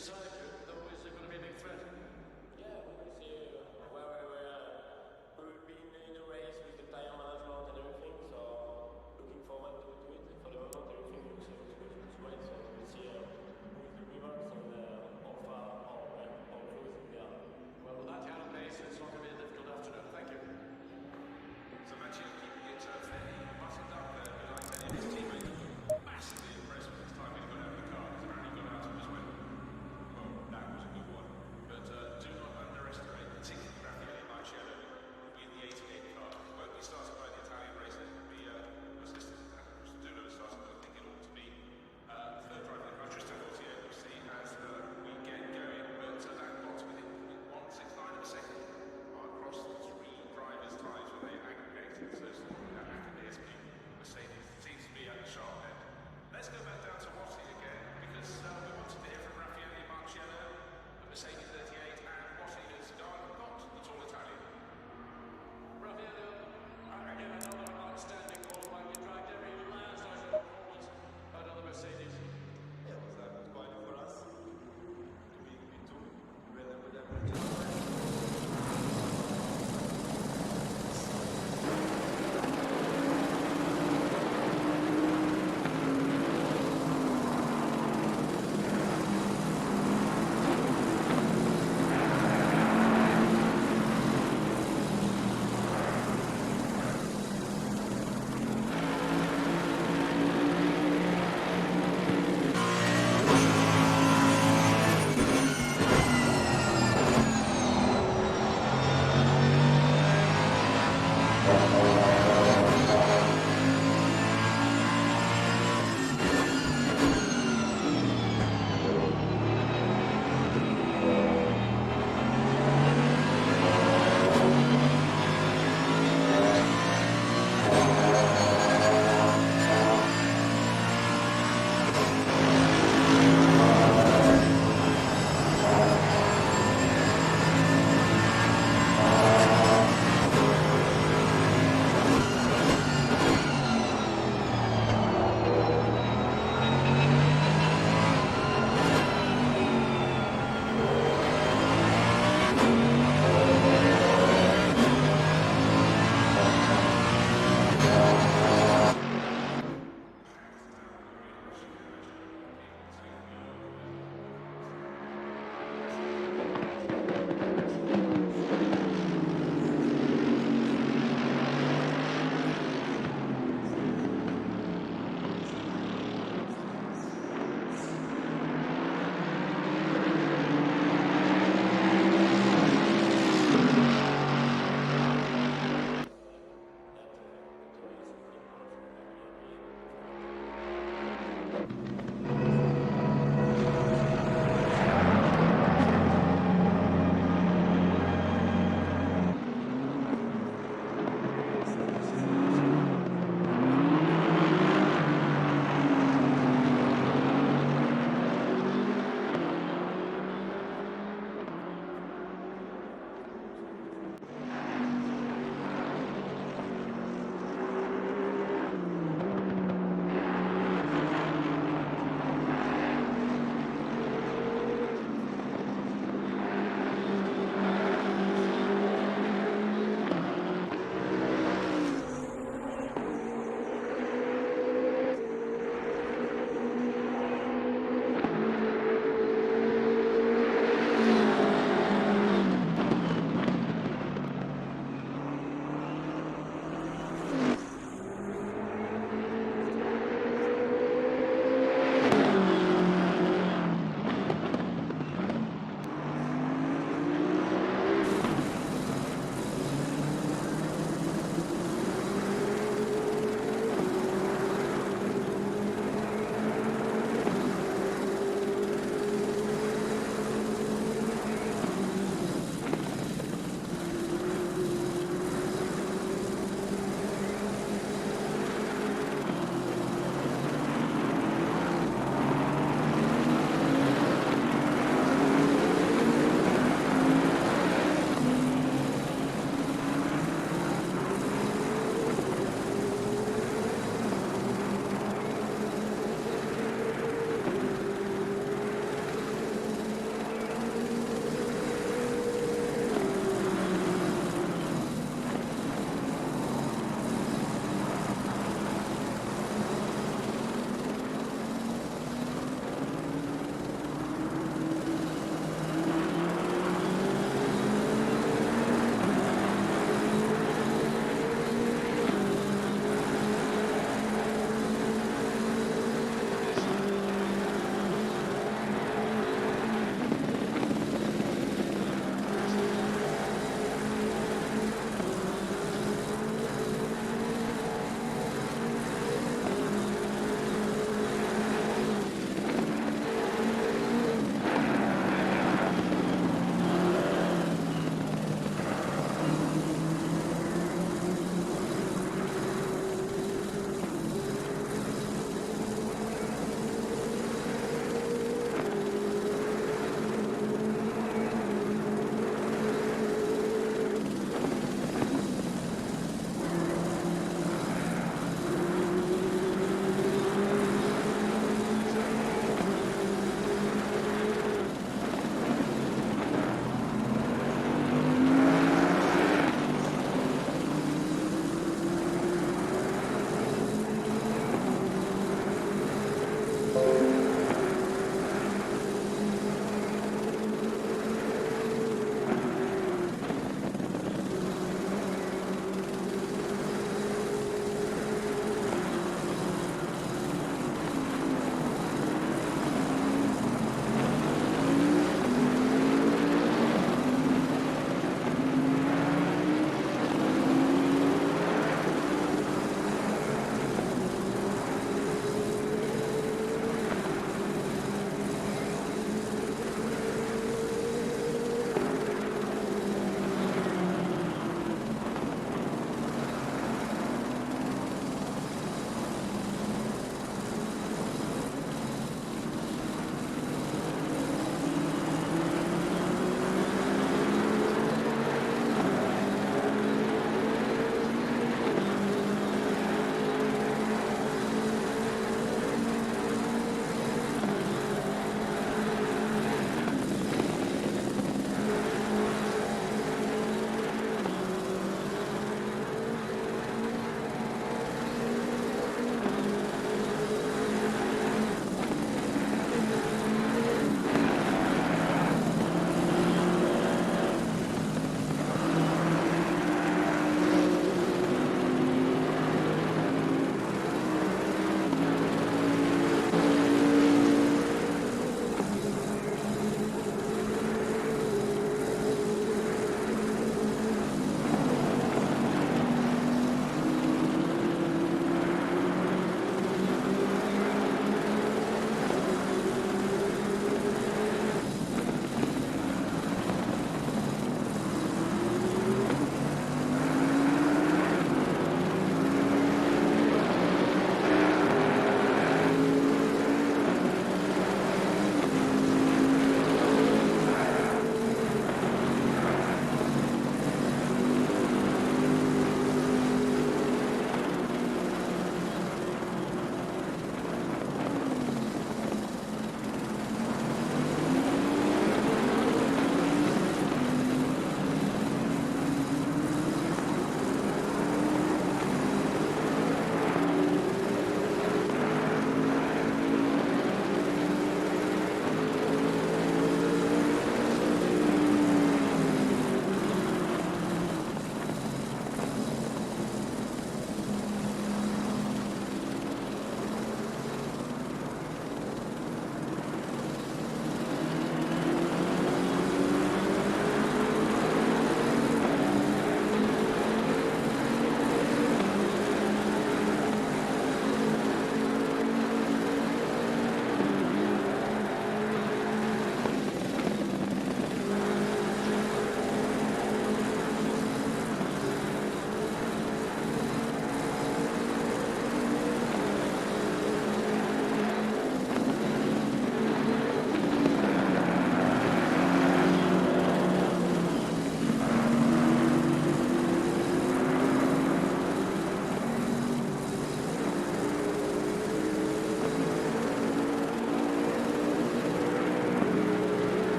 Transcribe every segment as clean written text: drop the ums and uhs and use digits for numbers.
beside you, though, is it going to be a big threat? Yeah, we will see we will be in a race with the tire management and everything, so looking forward to it. For the moment, everything looks great, so we'll see who is the winners and how far, how close we are. Well, at your pace, it's not going to be a difficult afternoon. Thank you. So Mathieu keeping it fairly buttoned up there behind many of his teammates. Massively impressed with his time he's got out of the car. He's apparently got out of his way. Well,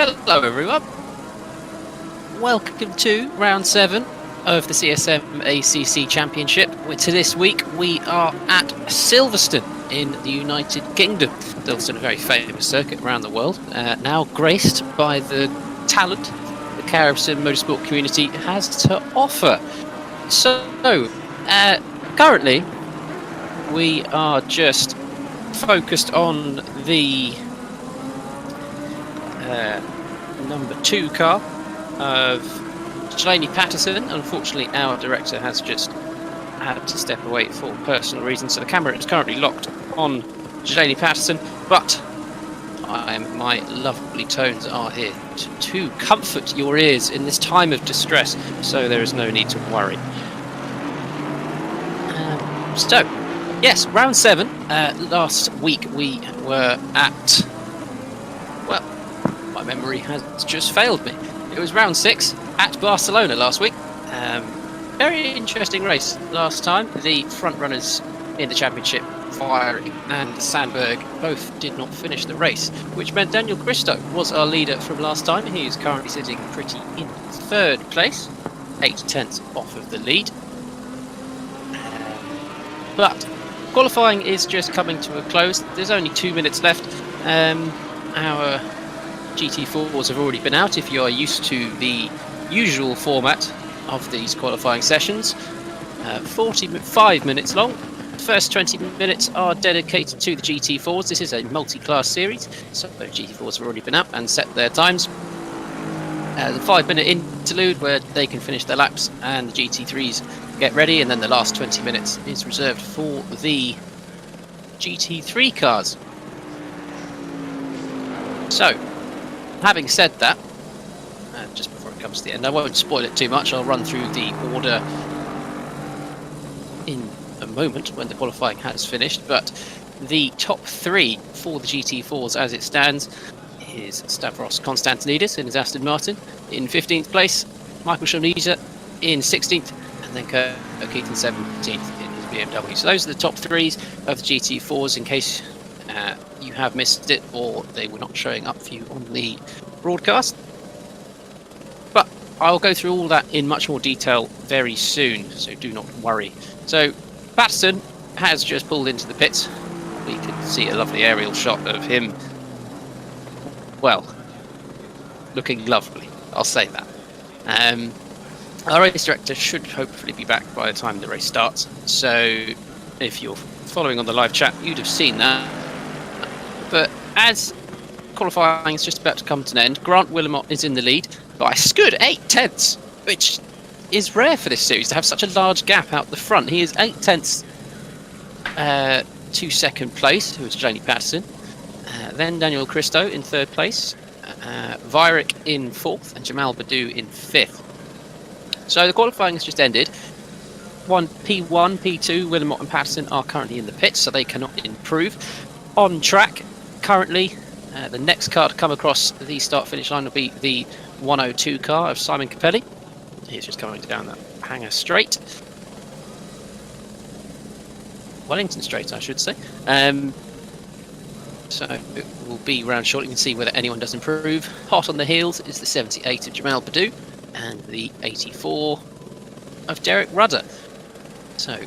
Hello everyone, welcome to round 7 of the CSM ACC Championship. To this week we are at Silverstone in the United Kingdom. Silverstone, a very famous circuit around the world, now graced by the talent the Caribbean Motorsport community has to offer. So, currently we are just focused on the number 2 car of Delaney Patterson. Unfortunately, our director has just had to step away for personal reasons, so the camera is currently locked on Delaney Patterson, but my lovely tones are here to comfort your ears in this time of distress, so there is no need to worry. So, yes, round 7. Last week we were at... well, my memory has just failed me. It was round 6 at Barcelona last week. Very interesting race last time. The front runners in the championship, Vierick and Sandberg, both did not finish the race, which meant Daniel Christo was our leader from last time. He is currently sitting pretty in 3rd place, 8 tenths off of the lead. But qualifying is just coming to a close. There's only 2 minutes left. Our GT4s have already been out, if you are used to the usual format of these qualifying sessions. 45 minutes long. The first 20 minutes are dedicated to the GT4s. This is a multi-class series, so the GT4s have already been out and set their times. The 5-minute interlude where they can finish their laps and the GT3s get ready, and then the last 20 minutes is reserved for the GT3 cars. So, having said that, just before it comes to the end, I won't spoil it too much. I'll run through the order in a moment when the qualifying has finished, but the top 3 for the GT4s as it stands is Stavros Konstantinidis in his Aston Martin in 15th place, Michael Shonisa in 16th, and then Kurt O'Keefe in 17th in his BMW. So those are the top 3s of the GT4s, in case you have missed it or they were not showing up for you on the broadcast. But I'll go through all that in much more detail very soon, so do not worry. So Patterson has just pulled into the pits. We can see a lovely aerial shot of him, well, looking lovely, I'll say that. Our race director should hopefully be back by the time the race starts, so if you're following on the live chat, you'd have seen that. But as qualifying is just about to come to an end, Grant Willamot is in the lead by a good 8 tenths, which is rare for this series to have such a large gap out the front. He is 8 tenths to second place, who is Delaney Patterson. Then Daniel Christo in 3rd place, Vierick in 4th, and Jamal Badou in 5th. So the qualifying has just ended. P1, P2, Willamot and Patterson are currently in the pits, so they cannot improve. On track, currently, the next car to come across the start-finish line will be the 102 car of Simon Capelli. He's just coming down that Hanger Straight. Wellington Straight, I should say. So it will be round short. You can see whether anyone does improve. Hot on the heels is the 78 of Jamal Badou and the 84 of Derek Rudder. So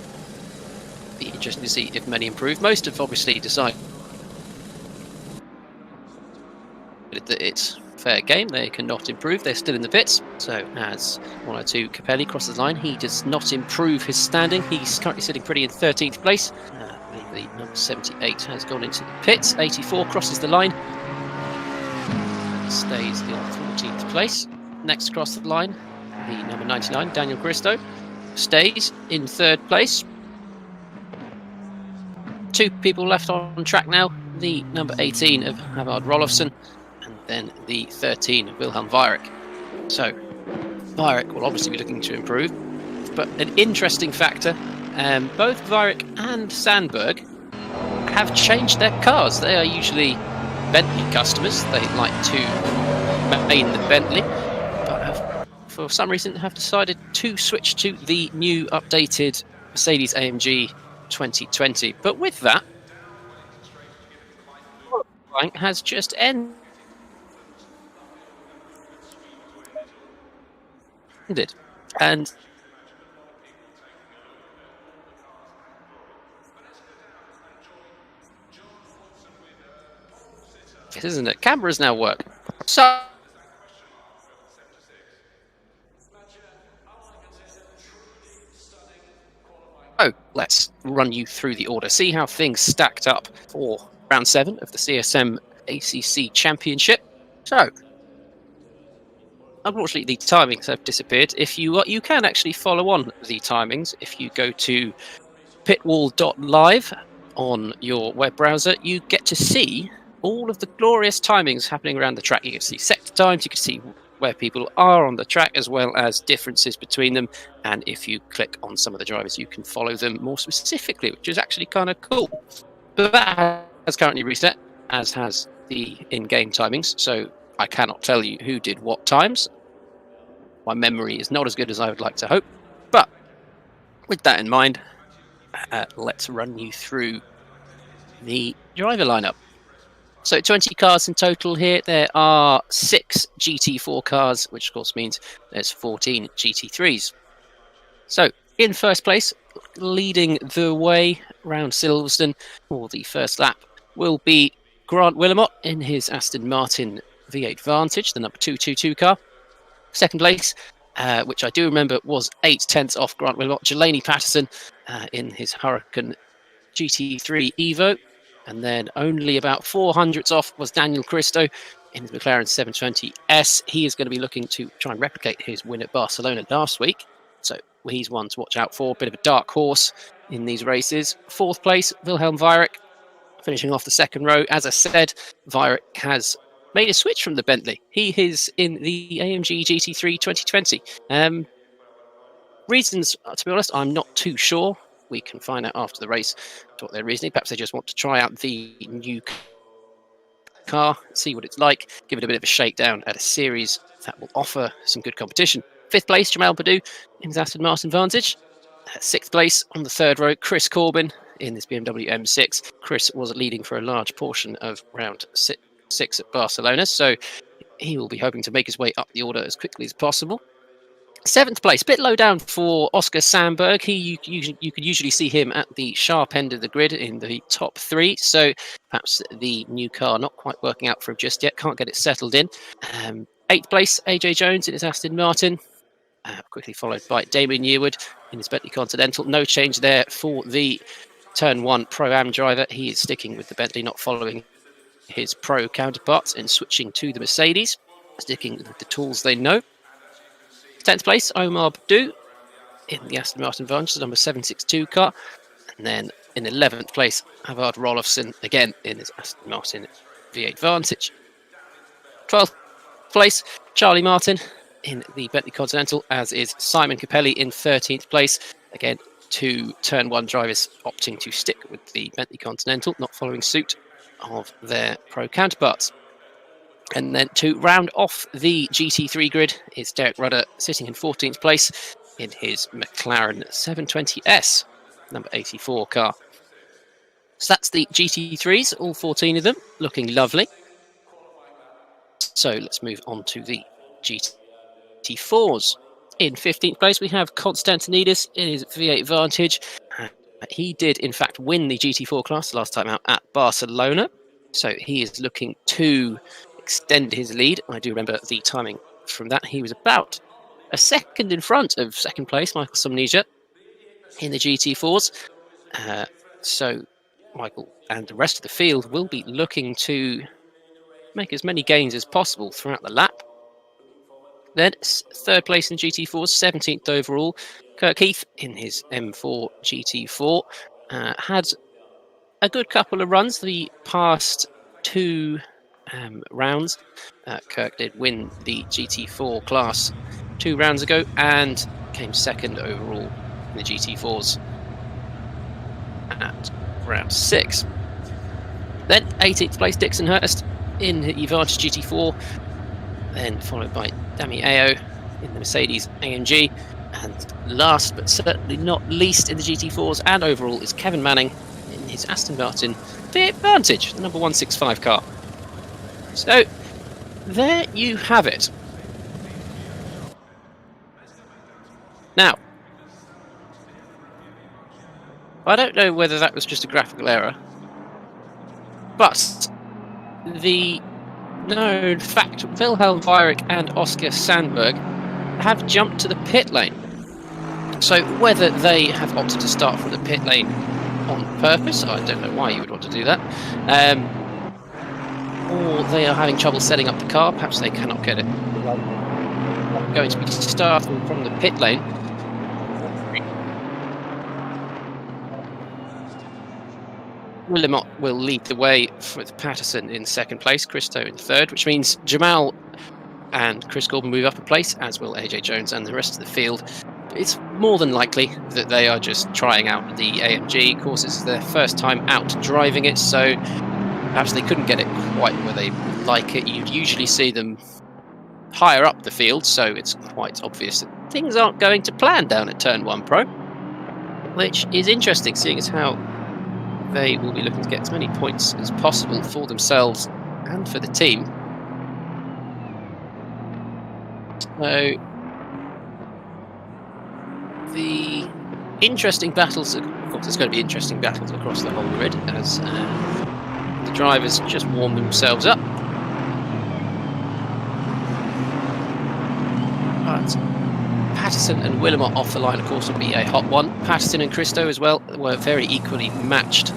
be interesting to see if many improve. Most have obviously decided that it's fair game. They cannot improve. They're still in the pits. So as 102 Capelli crosses the line, he does not improve his standing. He's currently sitting pretty in 13th place. The number 78 has gone into the pits. 84 crosses the line and stays in 14th place. Next across the line, the number 99, Daniel Christo, stays in 3rd place. 2 people left on track now. The number 18 of Havard Rolofsson, and then the 13 of Wilhelm Vierick. So Vierick will obviously be looking to improve, but an interesting factor, both Vierick and Sandberg have changed their cars. They are usually Bentley customers. They like to maintain the Bentley, but have, for some reason, have decided to switch to the new updated Mercedes AMG 2020. But with that, qualifying has just ended. did. And isn't it? Cameras now work. So let's run you through the order. See how things stacked up for round 7 of the CSM ACC Championship. So, unfortunately, the timings have disappeared. If you can actually follow on the timings if you go to pitwall.live on your web browser. You get to see all of the glorious timings happening around the track. You can see sector times, you can see where people are on the track, as well as differences between them. And if you click on some of the drivers, you can follow them more specifically, which is actually kind of cool. But that has currently reset, as has the in-game timings. So I cannot tell you who did what times. My memory is not as good as I would like to hope. But with that in mind, let's run you through the driver lineup. So 20 cars in total here. There are 6 GT4 cars, which of course means there's 14 GT3s. So in first place, leading the way round Silverstone for the first lap, will be Grant Willamot in his Aston Martin V8 Vantage, the number 222 car. Second place, which I do remember was 8/10 off Grant Willamot, Jelani Patterson in his Huracan GT3 Evo. And then only about 400ths off was Daniel Cristo in his McLaren 720S. He is going to be looking to try and replicate his win at Barcelona last week. So he's one to watch out for. Bit of a dark horse in these races. Fourth place, Wilhelm Weyrich, finishing off the second row. As I said, Weyrich has made a switch from the Bentley. He is in the AMG GT3 2020. Reasons, to be honest, I'm not too sure. We can find out after the race what their reasoning. Perhaps they just want to try out the new car, see what it's like, give it a bit of a shakedown at a series that will offer some good competition. Fifth place, Jamal Badou in his Aston Martin Vantage. Sixth place on the third row, Chris Corbin in this BMW M6. Chris was leading for a large portion of round 6 at Barcelona, so he will be hoping to make his way up the order as quickly as possible. Seventh place, bit low down for Oscar Sandberg. You could usually see him at the sharp end of the grid in the top 3. So perhaps the new car not quite working out for him just yet. Can't get it settled in. Eighth place, AJ Jones in his Aston Martin. Quickly followed by Damien Yearwood in his Bentley Continental. No change there for the Turn 1 Pro-Am driver. He is sticking with the Bentley, not following his Pro counterparts and switching to the Mercedes, sticking with the tools they know. 10th place, Omar Badou in the Aston Martin Vantage, the number 762 car. And then in 11th place, Havard Rolofsson, again in his Aston Martin V8 Vantage. 12th place, Charlie Martin in the Bentley Continental, as is Simon Capelli in 13th place. Again, 2 Turn 1 drivers opting to stick with the Bentley Continental, not following suit of their Pro counterparts. And then to round off the GT3 grid is Derek Rudder sitting in 14th place in his McLaren 720S, number 84 car. So that's the GT3s, all 14 of them, looking lovely. So let's move on to the GT4s. In 15th place, we have Konstantinidis in his V8 Vantage. He did, in fact, win the GT4 class last time out at Barcelona. So he is looking to extend his lead. I do remember the timing from that. He was about a second in front of second place, Michael Somnija, in the GT4s. So Michael and the rest of the field will be looking to make as many gains as possible throughout the lap. Then third place in GT4s, 17th overall, Kirk Heath in his M4 GT4. Had a good couple of runs the past 2 rounds. Kirk did win the GT4 class 2 rounds ago and came second overall in the GT4s at round 6. Then 18th place, Dixon Hurst in the Vantage GT4, then followed by Dami Ao in the Mercedes AMG, and last but certainly not least in the GT4s and overall is Kevin Manning in his Aston Martin V8 Vantage, the number 165 car. So there you have it. Now, I don't know whether that was just a graphical error, but the known fact, Wilhelm Weyrich and Oscar Sandberg have jumped to the pit lane. So whether they have opted to start from the pit lane on purpose, I don't know why you would want to do that, or they are having trouble setting up the car, perhaps they cannot get it. Going to be starting from the pit lane. Willemot will lead the way with Patterson in second place, Christo in third, which means Jamal and Chris Corbin move up a place, as will AJ Jones and the rest of the field. It's more than likely that they are just trying out the AMG. Of course, it's their first time out driving it, so perhaps they couldn't get it quite where they like it. You'd usually see them higher up the field, so it's quite obvious that things aren't going to plan down at Turn 1 Pro, which is interesting, seeing as how they will be looking to get as many points as possible for themselves and for the team. So the interesting battles, of course there's going to be interesting battles across the whole grid as the drivers just warm themselves up. But Patterson and Willemot off the line, of course, will be a hot one. Patterson and Christo as well were very equally matched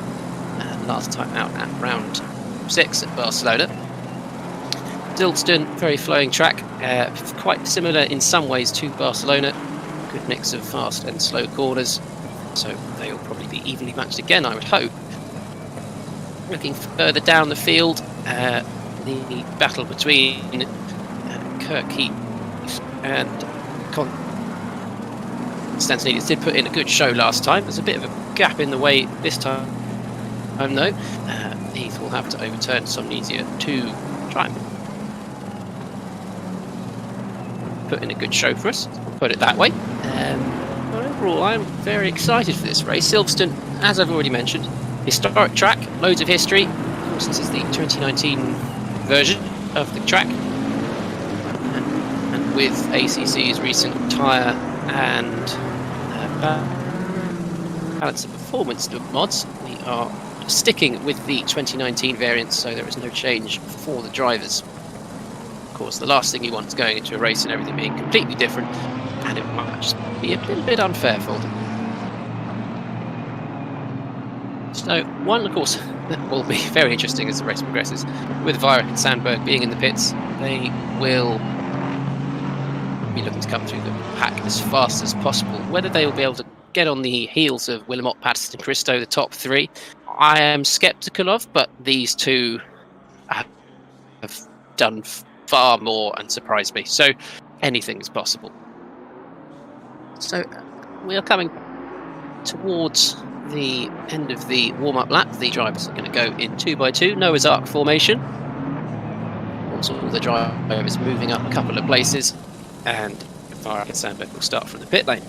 last time out at round 6 at Barcelona. Silverstone, very flowing track, quite similar in some ways to Barcelona. Good mix of fast and slow corners, so they will probably be evenly matched again, I would hope. Looking further down the field, the battle between Kirk Heath and Constantinidis did put in a good show last time. There's a bit of a gap in the way this time, though. Heath will have to overturn Somnisia to try and put in a good show for us, put it that way. But overall, I'm very excited for this race. Silverstone, as I've already mentioned, historic track, loads of history. Of course, this is the 2019 version of the track. And with ACC's recent tyre and balance of performance mods, we are sticking with the 2019 variant, so there is no change for the drivers. Of course, the last thing you want is going into a race and everything being completely different, and it might just be a little bit unfair for them. So, one, of course, that will be very interesting as the race progresses. With Weyrich and Sandberg being in the pits, they will be looking to come through the pack as fast as possible. Whether they will be able to get on the heels of Willemot, Patterson and Christo, the top three, I am sceptical of, but these two have done far more and surprised me, so anything is possible. So we are coming towards the end of the warm-up lap. The drivers are going to go in 2x2, Noah's Ark formation. Also, all the drivers moving up a couple of places, and Weyrich and Sandberg will start from the pit lane.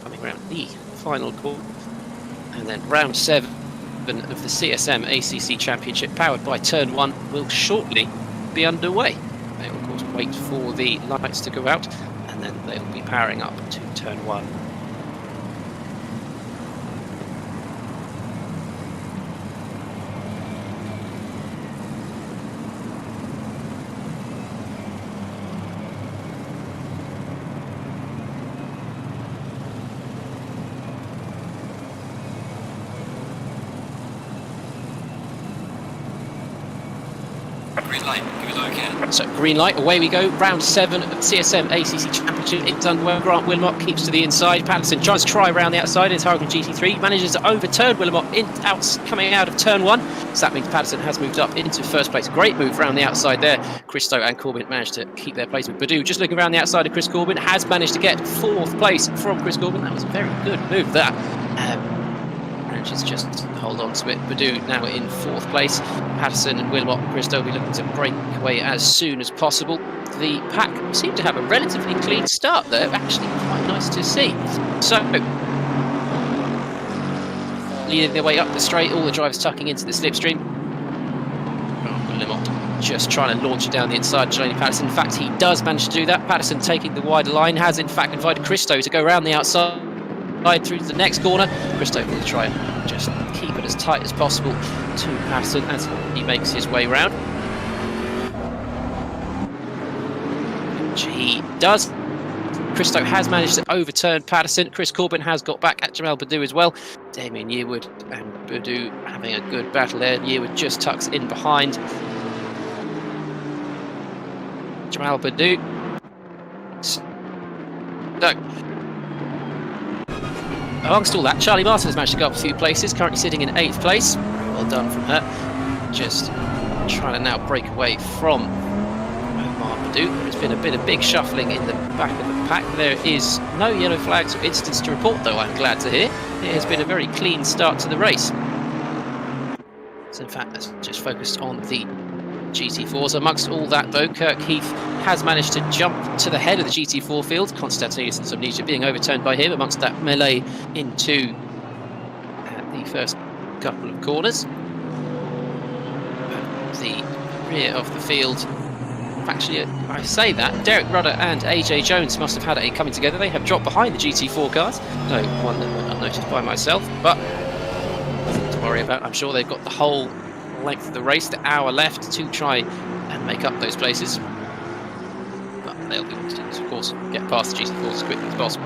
Coming around the final corner, and then round 7 of the CSM ACC Championship, powered by Turn 1, will shortly be underway. They will, of course, wait for the lights to go out, and then they will be powering up to Turn 1. So green light, away we go. Round 7 of the CSM ACC Championship. It's underway. Grant Willemot keeps to the inside. Patterson tries to try around the outside in his Huracan GT3. Manages to overturn Willemot coming out of turn 1. So that means Patterson has moved up into first place. Great move around the outside there. Christo and Corbin managed to keep their place with Badu. Just looking around the outside of Chris Corbin, has managed to get 4th place from Chris Corbin. That was a very good move there. Just hold on to it. Badu now in 4th place. Patterson and Willemot and Christo will be looking to break away as soon as possible. The pack seem to have a relatively clean start there. Actually quite nice to see. So, leading their way up the straight, all the drivers tucking into the slipstream. Limont just trying to launch it down the inside. Delaney Patterson, in fact, he does manage to do that. Patterson taking the wider line, has in fact invited Christo to go around the outside through to the next corner. Christo will try and just keep it as tight as possible to Patterson as he makes his way round. Which he does. Christo has managed to overturn Patterson. Chris Corbin has got back at Jamal Badou as well. Damien Yearwood and Badou having a good battle there. Yearwood just tucks in behind Jamal Badou. So, amongst all that, Charlie Martin has managed to go up a few places, currently sitting in 8th place. Well done from her. Just trying to now break away from Omar Badou. There's been a bit of big shuffling in the back of the pack. There is no yellow flags or incidents to report, though, I'm glad to hear. It has been a very clean start to the race. So in fact, that's just focused on the GT4s. Amongst all that, though, Kirk Heath has managed to jump to the head of the GT4 field. Konstantinos and Somnija being overturned by him amongst that melee into the first couple of corners. The rear of the field, actually, I say that, Derek Rudder and AJ Jones must have had a coming together. They have dropped behind the GT4 cars. No one that went unnoticed by myself, but nothing to worry about. I'm sure they've got the whole length of the race, the hour left to try and make up those places. But they'll be wanting to, of course, get past the GT4 as quickly as possible.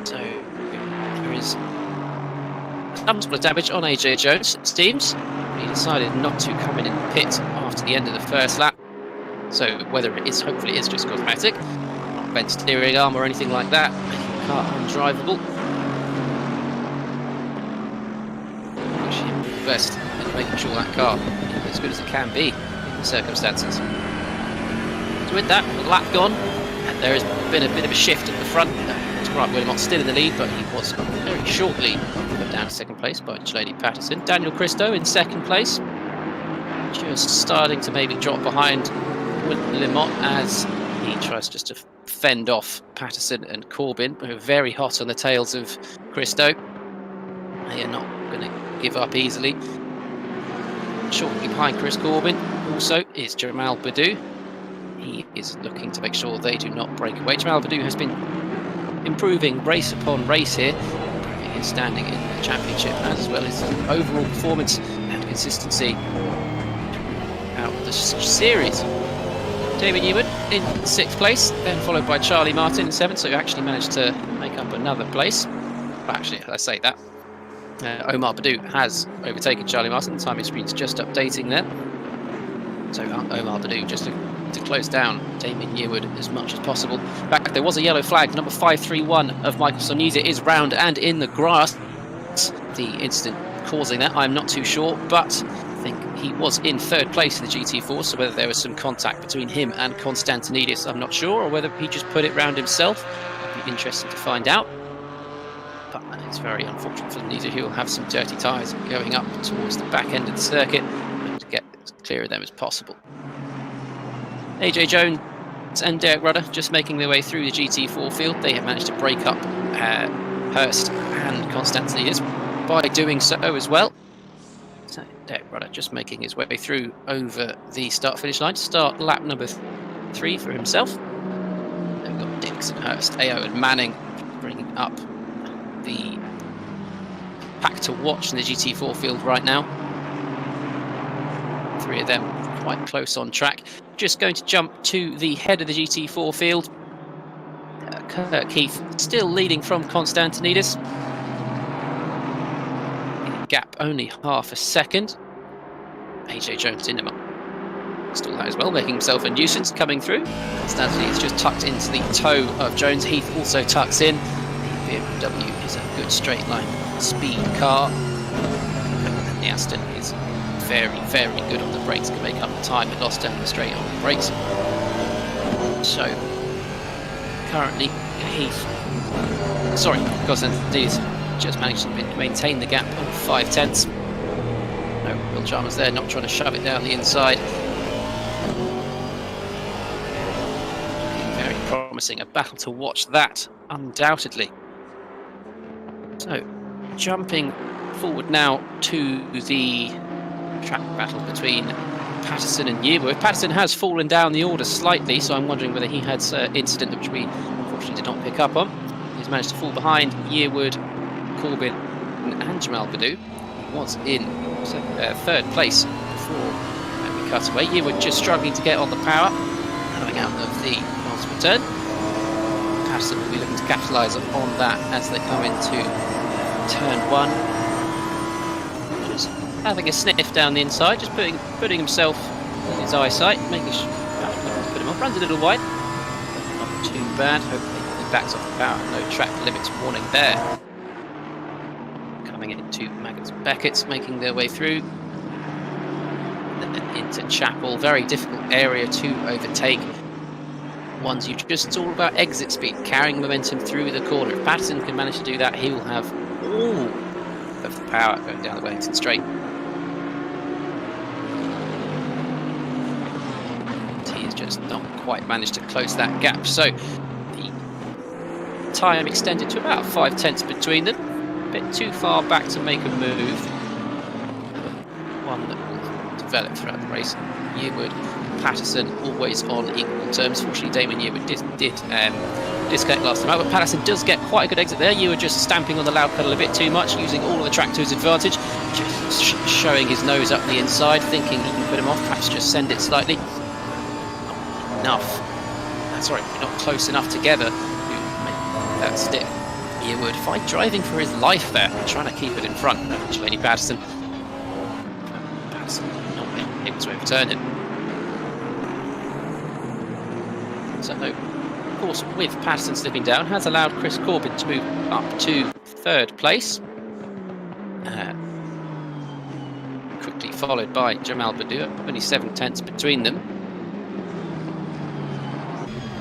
So there is some sort of damage on AJ Jones, it seems. He decided not to come in the pit after the end of the first lap. So whether it is, hopefully it is just cosmetic, not bent steering arm or anything like that, making the car undrivable. Best in making sure that car is as good as it can be in the circumstances. So with that, the lap gone, and there has been a bit of a shift at the front. Grant Wilmot still in the lead, but he was very shortly put down to second place by Delaney Patterson. Daniel Christo in second place, just starting to maybe drop behind Limot as he tries just to fend off Patterson and Corbin, who are very hot on the tails of Christo. They are not going to give up easily. Shortly behind Chris Corbin also is Jamal Badou. He is looking to make sure they do not break away. Jamal Badou has been improving race upon race here, improving his standing in the championship as well as overall performance and consistency out of the series. David Yearwood in 6th place, then followed by Charlie Martin in 7th, so he actually managed to make up another place. But actually, I say that, Omar Badou has overtaken Charlie Martin. The timing screen's just updating there. So Omar Badou just to close down Damien Yearwood as much as possible. In fact, there was a yellow flag. Number 531 of Michael Sonisa is round and in the grass. The incident causing that, I'm not too sure, but I think he was in 3rd place in the GT4, so whether there was some contact between him and Konstantinidis, I'm not sure, or whether he just put it round himself. It'd be interesting to find out. But it's very unfortunate for Sonisa, who will have some dirty tyres going up towards the back end of the circuit and to get as clear of them as possible. AJ Jones and Derek Rudder just making their way through the GT4 field. They have managed to break up Hurst and Konstantinidis by doing so as well. So Derek Rudder just making his way through over the start-finish line to start lap number 3 for himself. Then we've got Dix and Hurst, AO and Manning bringing up the pack to watch in the GT4 field right now. 3 of them quite close on track. Just going to jump to the head of the GT4 field. Kirk Heath still leading from Konstantinidis. Gap only half a second. AJ Jones in him still that as well, making himself a nuisance coming through. Konstantinidis just tucked into the toe of Jones. Heath also tucks in. The BMW is a good straight line speed car. And the Aston is very, very good on the brakes, can make up the time it lost down the straight on the brakes. So currently Konstantinidis just managed to maintain the gap of 5/10. No real dramas there, not trying to shove it down the inside. Looking very promising, a battle to watch that, undoubtedly. So jumping forward now to the track battle between Patterson and Yearwood. Patterson has fallen down the order slightly, so I'm wondering whether he had an incident which we unfortunately did not pick up on. He's managed to fall behind Yearwood, Corbin and Jamal Badou. He was in third place before we cut away. Yearwood just struggling to get on the power, coming out of the multiple turn. Patterson will be looking to capitalise on that as they come into turn 1. Just having a sniff down the inside, just putting himself in his eyesight, making sure to put him off. Runs a little wide, not too bad. Hopefully he backs off the power. No track limits warning there. Coming into Maggots and Beckett's, making their way through. And then into Chapel. Very difficult area to overtake. Once it's all about exit speed, carrying momentum through the corner. If Patterson can manage to do that, he will have all of the power going down the Wellington Straight. And he has just not quite managed to close that gap. So the time extended to about 5 tenths between them. A bit too far back to make a move. One that will develop throughout the race. Yearwood, Patterson always on equal terms. Fortunately, Damon Yearwood did disconnect last time out, but Patterson does get quite a good exit there. Yearwood just stamping on the loud pedal a bit too much, using all of the track to his advantage, just showing his nose up the inside, thinking he can put him off, perhaps just send it slightly. Not enough. Sorry, not close enough together to make that stick. Yearwood driving for his life there, trying to keep it in front of Delaney Patterson. Patterson not able to overturn it. So, of course, with Patterson slipping down, has allowed Chris Corbin to move up to third place. Quickly followed by Jamal Badou, only 7 tenths between them.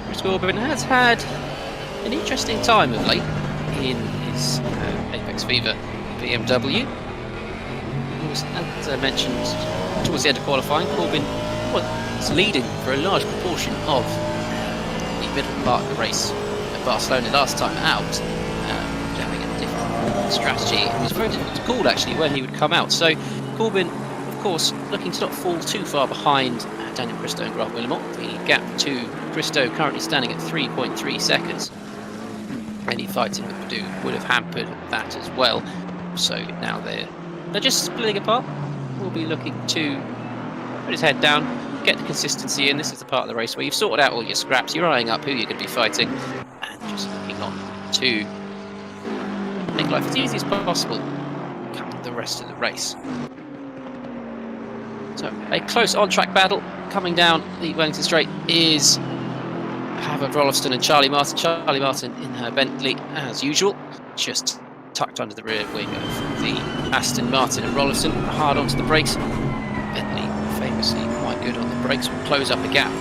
Chris Corbin has had an interesting time of late in his Apex Viva BMW. As I mentioned towards the end of qualifying, Corbin was leading for a large proportion of the middle part of the race at Barcelona last time out, having a different strategy. It was very difficult to call actually where he would come out. So Corbin, of course, looking to not fall too far behind Daniel Christo and Grant Willemot. The gap to Christo currently standing at 3.3 seconds. Any fighting with Badou would have hampered that as well. So now they're just splitting apart. We'll be looking to put his head down, get the consistency in. This is the part of the race where you've sorted out all your scraps, you're eyeing up who you're going to be fighting, and just looking on to make life as easy as possible come the rest of the race. So a close on-track battle coming down the Wellington Straight is Havard Rolfston and Charlie Martin. Charlie Martin in her Bentley as usual, just tucked under the rear wing of the Aston Martin, and Rolfston hard onto the brakes. Bentley famously quite good on the brakes, will close up the gap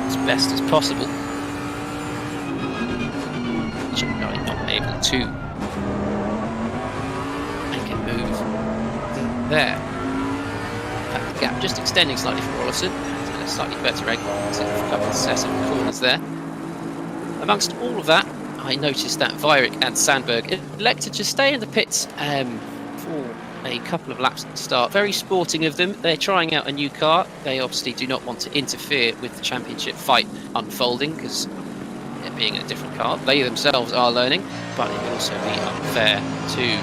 as best as possible. Charlie not able to make a move there. That gap just extending slightly for Rolfston, and a slightly better exit for a couple of set of corners there. Amongst all of that, I noticed that Weyrich and Sandberg elected to stay in the pits for a couple of laps at the start. Very sporting of them. They're trying out a new car. They obviously do not want to interfere with the championship fight unfolding, because it being a different car, they themselves are learning, but it would also be unfair to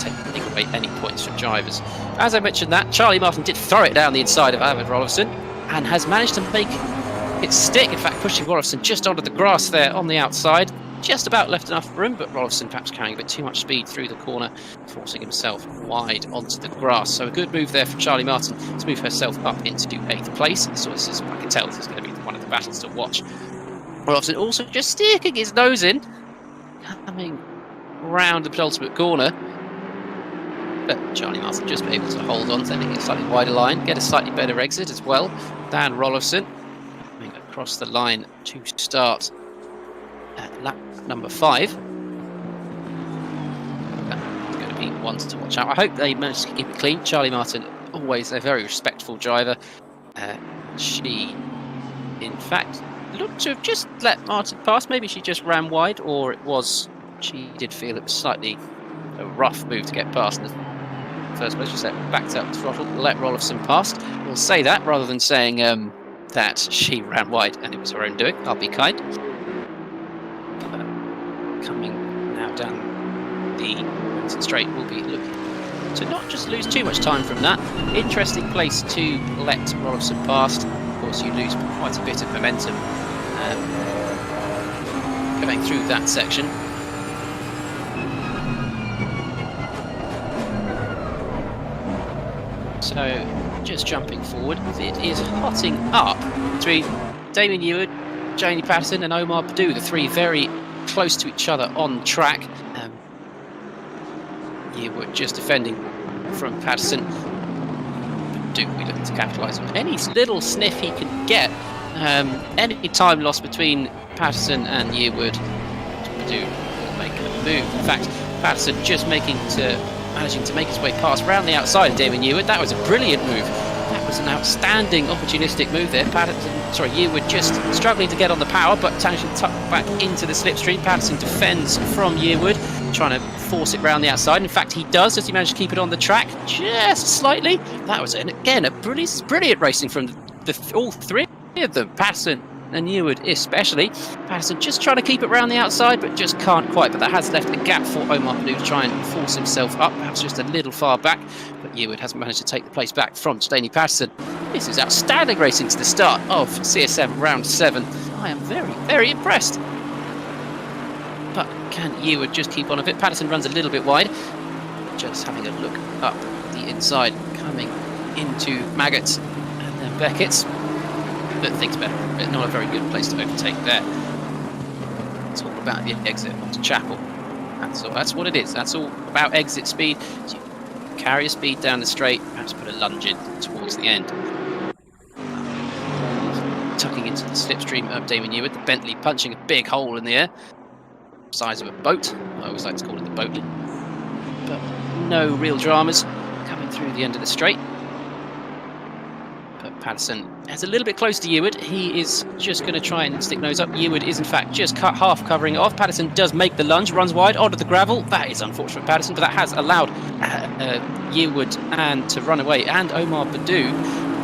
take away any points from drivers. As I mentioned that, Charlie Martin did throw it down the inside of Havard Rolfston and has managed to make it stick, in fact pushing Rolfston just onto the grass there on the outside. Just about left enough room, but Rolfston perhaps carrying a bit too much speed through the corner, forcing himself wide onto the grass. So a good move there from Charlie Martin to move herself up into 8th place. So this is, I can tell this is going to be one of the battles to watch. Rolfston also just sticking his nose in, coming round the penultimate corner. But Charlie Martin just able to hold on, sending a slightly wider line, get a slightly better exit as well than Rolfston. Coming across the line to start at lap number 5. That's going to be one to watch out. I hope they manage to keep it clean. Charlie Martin, always a very respectful driver. She, in fact, looked to have just let Martin pass. Maybe she just ran wide, or it was she did feel it was slightly a rough move to get past in the first place. Just backed up the throttle, let Rollefson past. We'll say that rather than saying that she ran wide and it was her own doing. I'll be kind. Coming now down the Winton Straight, we'll be looking to not just lose too much time from that. Interesting place to let Rollefson past. Of course, you lose quite a bit of momentum going through that section. So, just jumping forward, it is hotting up between Damien Eward, Janie Patterson and Omar Badu, the three very close to each other on track. Eward just defending from Patterson. Badu will be looking to capitalise on any little sniff he can get. Any time lost between Patterson and Eward, Badu will make a move. In fact, Patterson just managing to make his way past round the outside of Damien Eward. That was a brilliant move. That was an outstanding opportunistic move there. Eward just struggling to get on the power, but managing to tuck back into the slipstream. Patterson defends from Eward, trying to force it round the outside. In fact, he does, as he managed to keep it on the track just slightly. That was, again, a brilliant racing from all three of them, Patterson and Eward especially. Patterson just trying to keep it round the outside, but just can't quite. But that has left a gap for Omar Badu to try and force himself up, perhaps just a little far back. But Eward hasn't managed to take the place back from Stanley Patterson. This is outstanding racing to the start of CSM round 7. I am very, very impressed. But can Eward just keep on a bit? Patterson runs a little bit wide. Just having a look up the inside, coming into Maggots and then Beckett's. But things better. Not a very good place to overtake there. It's all about the exit onto Chapel. That's what it is. That's all about exit speed. So you carry a speed down the straight, perhaps put a lunge in towards the end. Tucking into the slipstream of Damien Eward, the Bentley punching a big hole in the air. Size of a boat. I always like to call it the boatlet. But no real dramas coming through the end of the straight. But Patterson is a little bit close to Eward. He is just going to try and stick nose up. Eward is in fact just half covering it off. Patterson does make the lunge, runs wide onto the gravel. That is unfortunate for Patterson, but that has allowed Eward and to run away and Omar Badu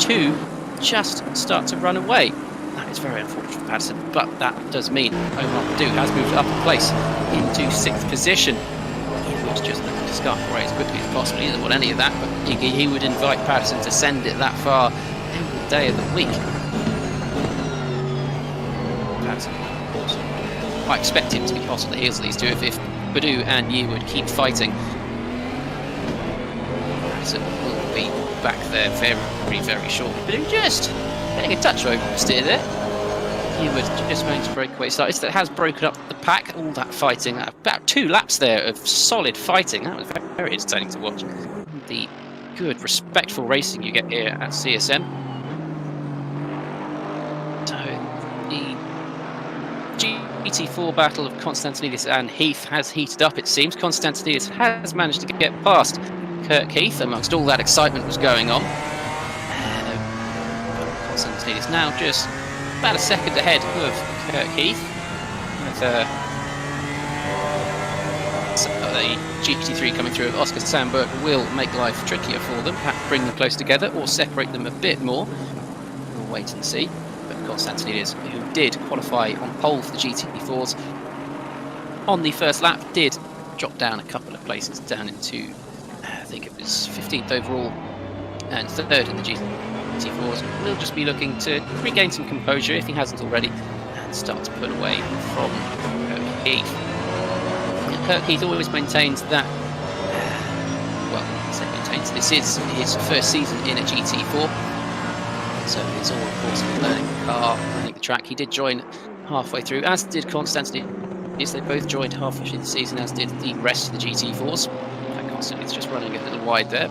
to just start to run away. That is very unfortunate for Patterson, but that does mean Omar Badu has moved up a place into 6th position. Eward's just looking to scarf away as quickly as possible. He doesn't want any of that, but he would invite Patterson to send it that far every day of the week. Patterson, of course, I expect him to be hot on the heels of these two if Badu and Eward keep fighting. Patterson will be back there very, very shortly. Badu just getting a touch oversteer there. Eward just managed to break away. So it has broken up the pack. All that fighting, about 2 laps there of solid fighting. That was very, very entertaining to watch. The good, respectful racing you get here at CSM. So the GT4 battle of Konstantinidis and Heath has heated up, it seems. Konstantinidis has managed to get past Kirk Heath amongst all that excitement was going on. Konstantinidis now just about a second ahead of Kirk Heath. With the GT3 coming through of Oscar Sandberg will make life trickier for them, perhaps bring them close together or separate them a bit more. We'll wait and see. But Konstantinidis, who did qualify on pole for the GT4s on the first lap, did drop down a couple of places, down into, I think it was 15th overall and 3rd in the GT4s. We'll just be looking to regain some composure if he hasn't already and start to pull away from Kirk Heath. Kirk Heath always maintains that, this is his first season in a GT4, so it's all, of course, learning the car, learning the track. He did join halfway through, as did Konstantinidis. They both joined halfway through the season, as did the rest of the GT4s. Konstantinidis just running a little wide there.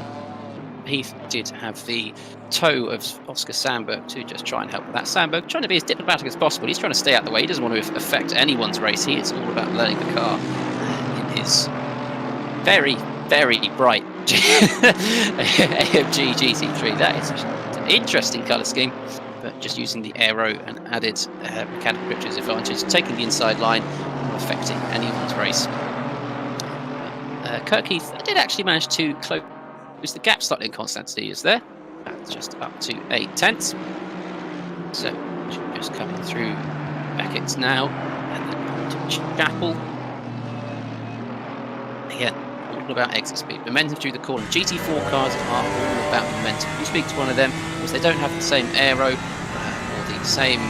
Heath did have the toe of Oscar Sandberg to just try and help with that. Sandberg trying to be as diplomatic as possible. He's trying to stay out of the way. He doesn't want to affect anyone's race. He is all about learning the car in his very, very bright AMG GT3. That is an interesting colour scheme, but just using the aero and added mechanical grip advantage, taking the inside line, not affecting anyone's race. Kirk Heath did actually manage to close the gap slightly in Constantinidis there. That's just up to 8 tenths. So just coming through Beckett's now, and then on to Chapel. Again, all about exit speed. Momentum through the corner. GT4 cars are all about momentum. You speak to one of them, because they don't have the same aero or the same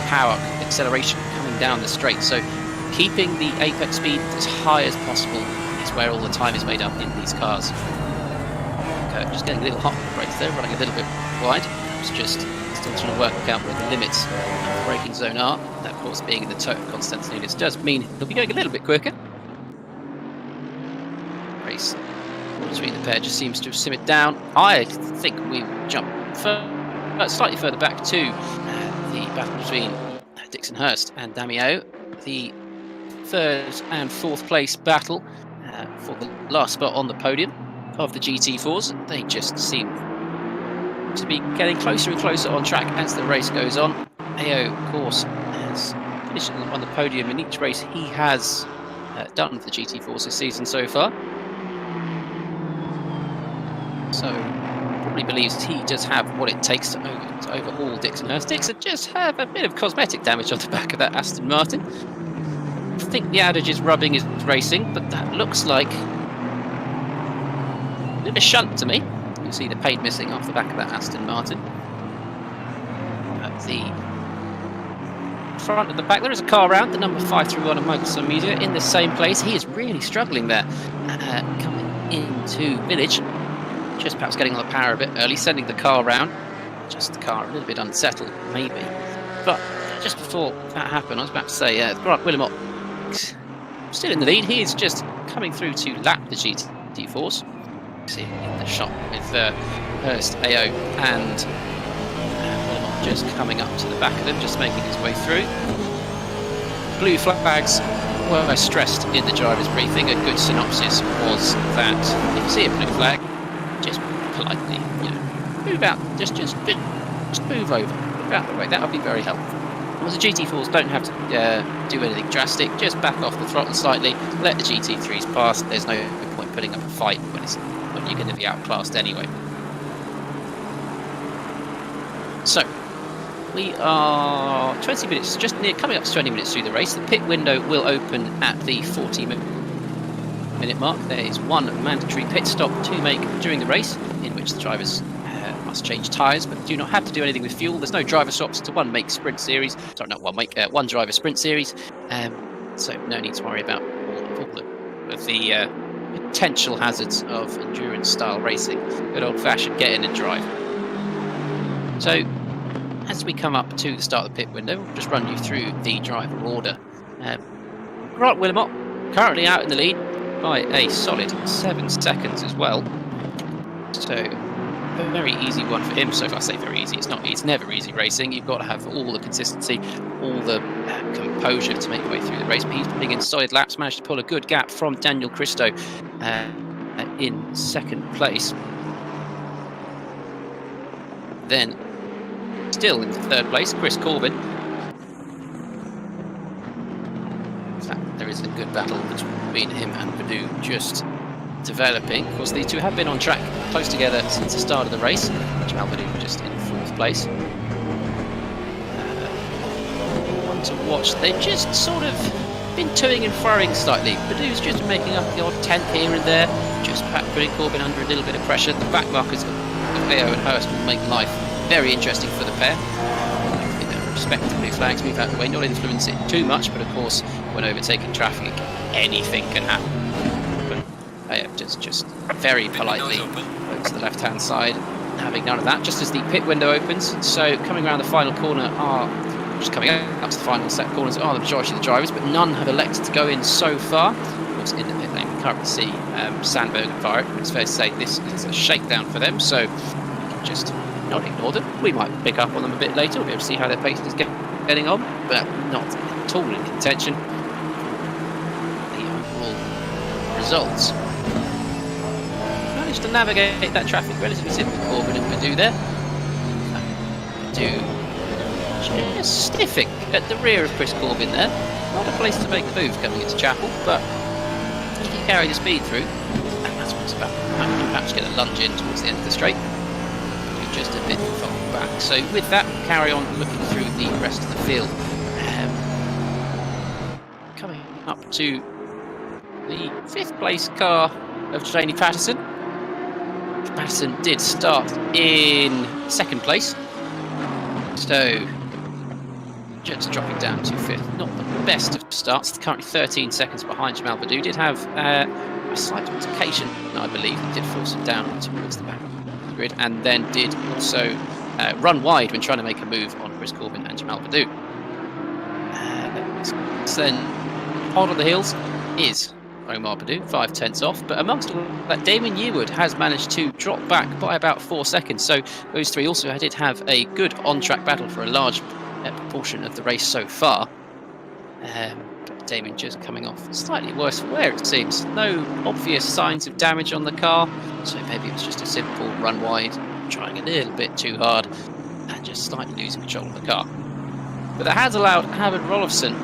power acceleration coming down the straight. So keeping the apex speed as high as possible is where all the time is made up in these cars. Okay, just getting a little hot on the brakes there, running a little bit wide. It's just still trying to work out where the limits of the braking zone are. That, of course, being in the toe of Constantinidis does mean he'll be going a little bit quicker. Race between the pair just seems to have simmered down. I think we jump slightly further back to the battle between Dixonhurst and Damiao. The 3rd and 4th place battle for the last spot on the podium of the GT4s. They just seem to be getting closer and closer on track as the race goes on. AO, of course, has finished on the podium in each race he has done for the GT4s this season so far. So, probably believes he does have what it takes to overhaul Dixonhurst. Dixon just have a bit of cosmetic damage on the back of that Aston Martin. I think the adage is rubbing is racing, but that looks like a bit of a shunt to me. You can see the paint missing off the back of that Aston Martin. At the front of the back, there is a car round, the number 531 of Microsoft Media, in the same place. He is really struggling there, coming into Village. Just perhaps getting on the power a bit early, sending the car round. Just the car a little bit unsettled, maybe. But just before that happened, I was about to say, Grant Wilmot still in the lead. He is just coming through to lap the GT4s. See in the shot with Hurst, AO, and Wilmot just coming up to the back of them, just making his way through. Blue flags were stressed in the driver's briefing. A good synopsis was that if you see a blue flag, just politely, move out. Just move over. Move out the way. That would be very helpful. Well, the GT4s don't have to do anything drastic. Just back off the throttle slightly. Let the GT3s pass. There's no point putting up a fight when you're going to be outclassed anyway. So we are 20 minutes, just near coming up to 20 minutes through the race. The pit window will open at the 40-minute mark. There is one mandatory pit stop to make during the race, in which the drivers must change tyres, but do not have to do anything with fuel. There's no driver swaps. It's a one driver sprint series. So no need to worry about all of the potential hazards of endurance style racing. Good old fashioned get in and drive. So as we come up to the start of the pit window, we'll just run you through the driver order. Grant Wilmot currently out in the lead by a solid 7 seconds as well. So a very easy one for him. So if I say very easy, it's never easy racing. You've got to have all the consistency, all the composure to make your way through the race. But he's putting in solid laps, managed to pull a good gap from Daniel Christo in 2nd place. Then still in 3rd place, Chris Corbin. In fact, there is a good battle between him and Purdue just developing. Of course, these two have been on track close together since the start of the race. Jamal Purdue just in 4th place. One to watch. They've just sort of been toing and froing slightly. Purdue's just making up the odd 10th here and there, just perhaps putting Corbin under a little bit of pressure. The back markers of AO and Hurst will make life very interesting for the pair. Respect the blue flags, move out of the way, not influence it too much, but of course, when overtaking traffic, anything can happen. But just very politely go to the left-hand side, having none of that, just as the pit window opens. So coming around the final corner just coming up to the final set corners are the majority of the drivers, but none have elected to go in so far. Of course, in the pit lane, we currently see Sandberg and Varric, but it's fair to say this is a shakedown for them, so just not ignore them. We might pick up on them a bit later. We'll be able to see how their pace is getting on, but not at all in contention. The overall results. Managed to navigate that traffic relatively simply. Corbin and Purdue there. Purdue just sniffing at the rear of Chris Corbin there. Not a place to make a move coming into Chapel, but he carry the speed through, and that's what's about. Perhaps get a lunge in towards the end of the straight. You're just a bit far back. So with that, carry on looking through the rest of the field. Coming up to the 5th place car of Jamie Patterson. Patterson did start in 2nd place, so just dropping down to 5th. Not the best of starts. Currently 13 seconds behind Jamal Badou. Did have a slight altercation, I believe. He did force him down towards the back of the grid, and then did also run wide when trying to make a move on Chris Corbin and Jamal Badou. So then, hard on the heels is Omar Badou, 5/10 off, but amongst all that, Damon Yearwood has managed to drop back by about 4 seconds. So those three also did have a good on-track battle for a large proportion of the race so far. But Damon just coming off slightly worse for wear, it seems. No obvious signs of damage on the car, so maybe it was just a simple run wide, trying a little bit too hard, and just slightly losing control of the car. But that has allowed Howard Rolofsson,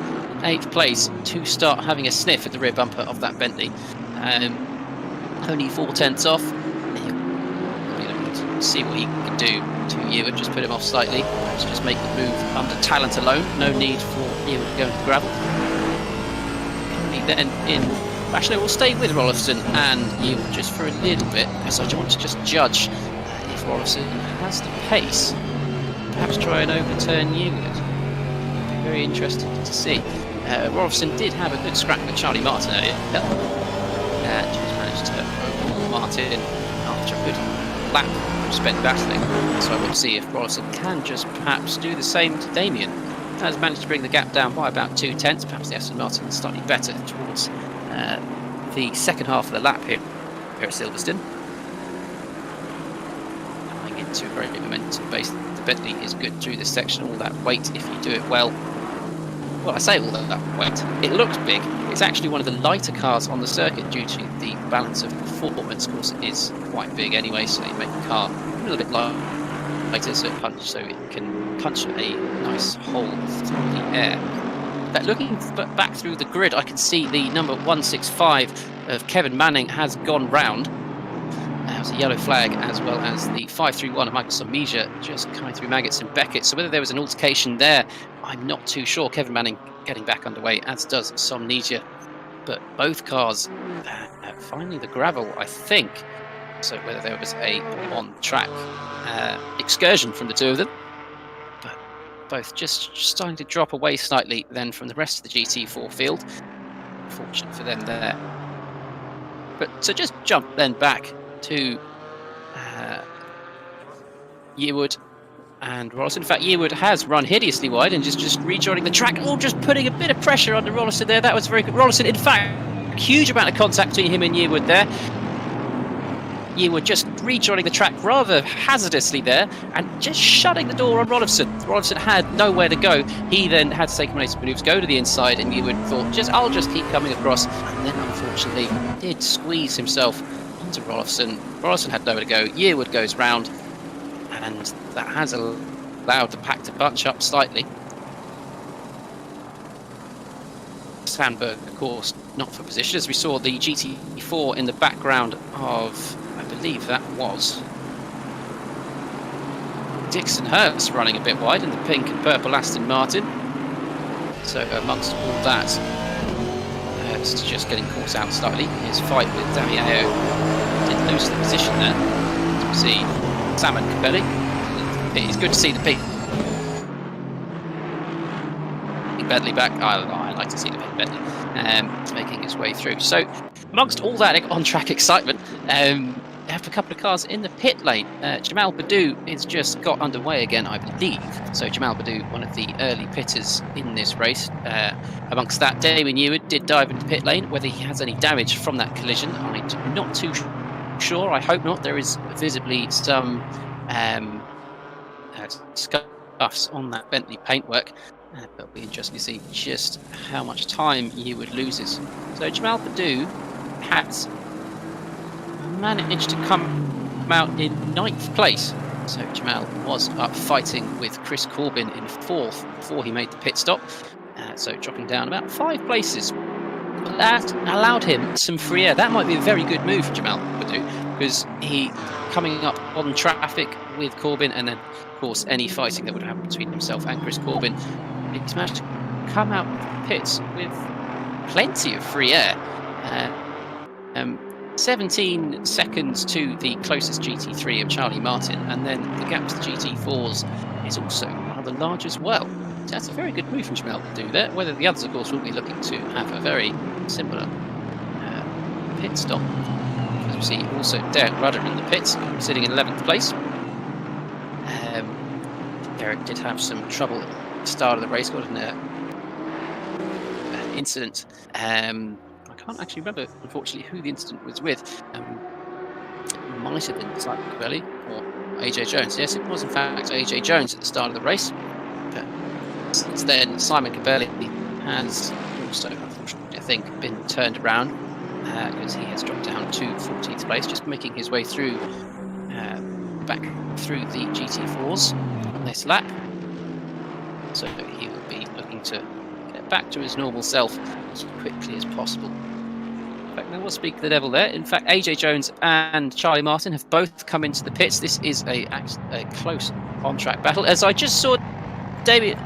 8th place, to start having a sniff at the rear bumper of that Bentley. Only 4/10 off. We'll see what he can do to Yearwood, just put him off slightly. Let's just make the move under talent alone. No need for Yearwood to go into the gravel. Only then in actually we'll stay with Rolofsson and Yearwood just for a little bit, because I want to just judge if Rolofsson has the pace. Perhaps try and overturn Yearwood. Very interesting to see. Rolofsson did have a good scrap with Charlie Martin earlier. Just managed to overhaul Martin after a good lap spent battling. So I will see if Rolofsson can just perhaps do the same to Damien. Has managed to bring the gap down by about 2/10. Perhaps the Aston Martin is slightly better towards the second half of the lap here at Silverstone. Coming into a very momentum base. The Bentley is good through this section. All that weight, if you do it well. Well, I say all that weight. It looks big. It's actually one of the lighter cars on the circuit due to the balance of performance. Of course, it is quite big anyway, so you make the car a little bit lighter so it can punch a nice hole through the air. But looking back through the grid, I can see the number 165 of Kevin Manning has gone round. That was a yellow flag, as well as the 531 of Michael Sommeja just coming through Maggots and Beckett. So whether there was an altercation there, I'm not too sure. Kevin Manning getting back underway, as does Sommeja. But both cars finally the gravel, I think. So whether there was a on-track excursion from the two of them, but both just starting to drop away slightly then from the rest of the GT4 field. Fortunate for them there. But to just jump then back to Yearwood and Rolofsson. In fact, Yearwood has run hideously wide and just rejoining the track. Oh, just putting a bit of pressure under Rolofsson there. That was very good. Rolofsson, in fact, a huge amount of contact between him and Yearwood there. Yearwood just rejoining the track rather hazardously there and just shutting the door on Rolofsson. Rolofsson had nowhere to go. He then had to take some maneuvers, go to the inside, and Yearwood thought, I'll just keep coming across. And then, unfortunately, did squeeze himself onto Rolofsson. Rolofsson had nowhere to go. Yearwood goes round, and that has allowed the pack to bunch up slightly. Sandberg, of course, not for position, as we saw the GT4 in the background of, I believe that was Dixon Hurst running a bit wide in the pink and purple Aston Martin. So amongst all that, Hurst just getting caught out slightly. His fight with Damiao did lose the position there. As we see Salmon Capelli. It's good to see the Pete Bentley back. I like to see the Pete Bentley making his way through. So amongst all that on-track excitement, we have a couple of cars in the pit lane. Jamal Badou has just got underway again, I believe. So Jamal Badou, one of the early pitters in this race. Amongst that, Damon Yearwood did dive into the pit lane. Whether he has any damage from that collision, I'm not too sure. I hope not. There is visibly some scuffs on that Bentley paintwork. But it'll be interesting to see just how much time Yearwood loses. So Jamal Badou has managed to come out in 9th place. So Jamal was up fighting with Chris Corbin in 4th before he made the pit stop. So dropping down about 5 places But that allowed him some free air. That might be a very good move for Jamal Badou, because he coming up on traffic with Corbin, and then of course any fighting that would happen between himself and Chris Corbin, he's managed to come out of the pits with plenty of free air. 17 seconds to the closest GT3 of Charlie Martin, and then the gap to the GT4s is also rather large as well. So that's a very good move from Jamal to do there. Whether the others, of course, will be looking to have a very similar pit stop. As we see, also Derek Rudder in the pits, sitting in 11th place. Derek did have some trouble at the start of the race, got an incident. I can't actually remember, unfortunately, who the incident was with. It might have been Simon Cabelli or AJ Jones. Yes, it was in fact AJ Jones at the start of the race. But since then, Simon Cabelli has also, unfortunately, I think, been turned around because he has dropped down to 14th place, just making his way through back through the GT4s on this lap. So he will be looking to get back to his normal self as quickly as possible. In fact, there was Speak the Devil there. In fact, AJ Jones and Charlie Martin have both come into the pits. This is a close on-track battle. As I just saw David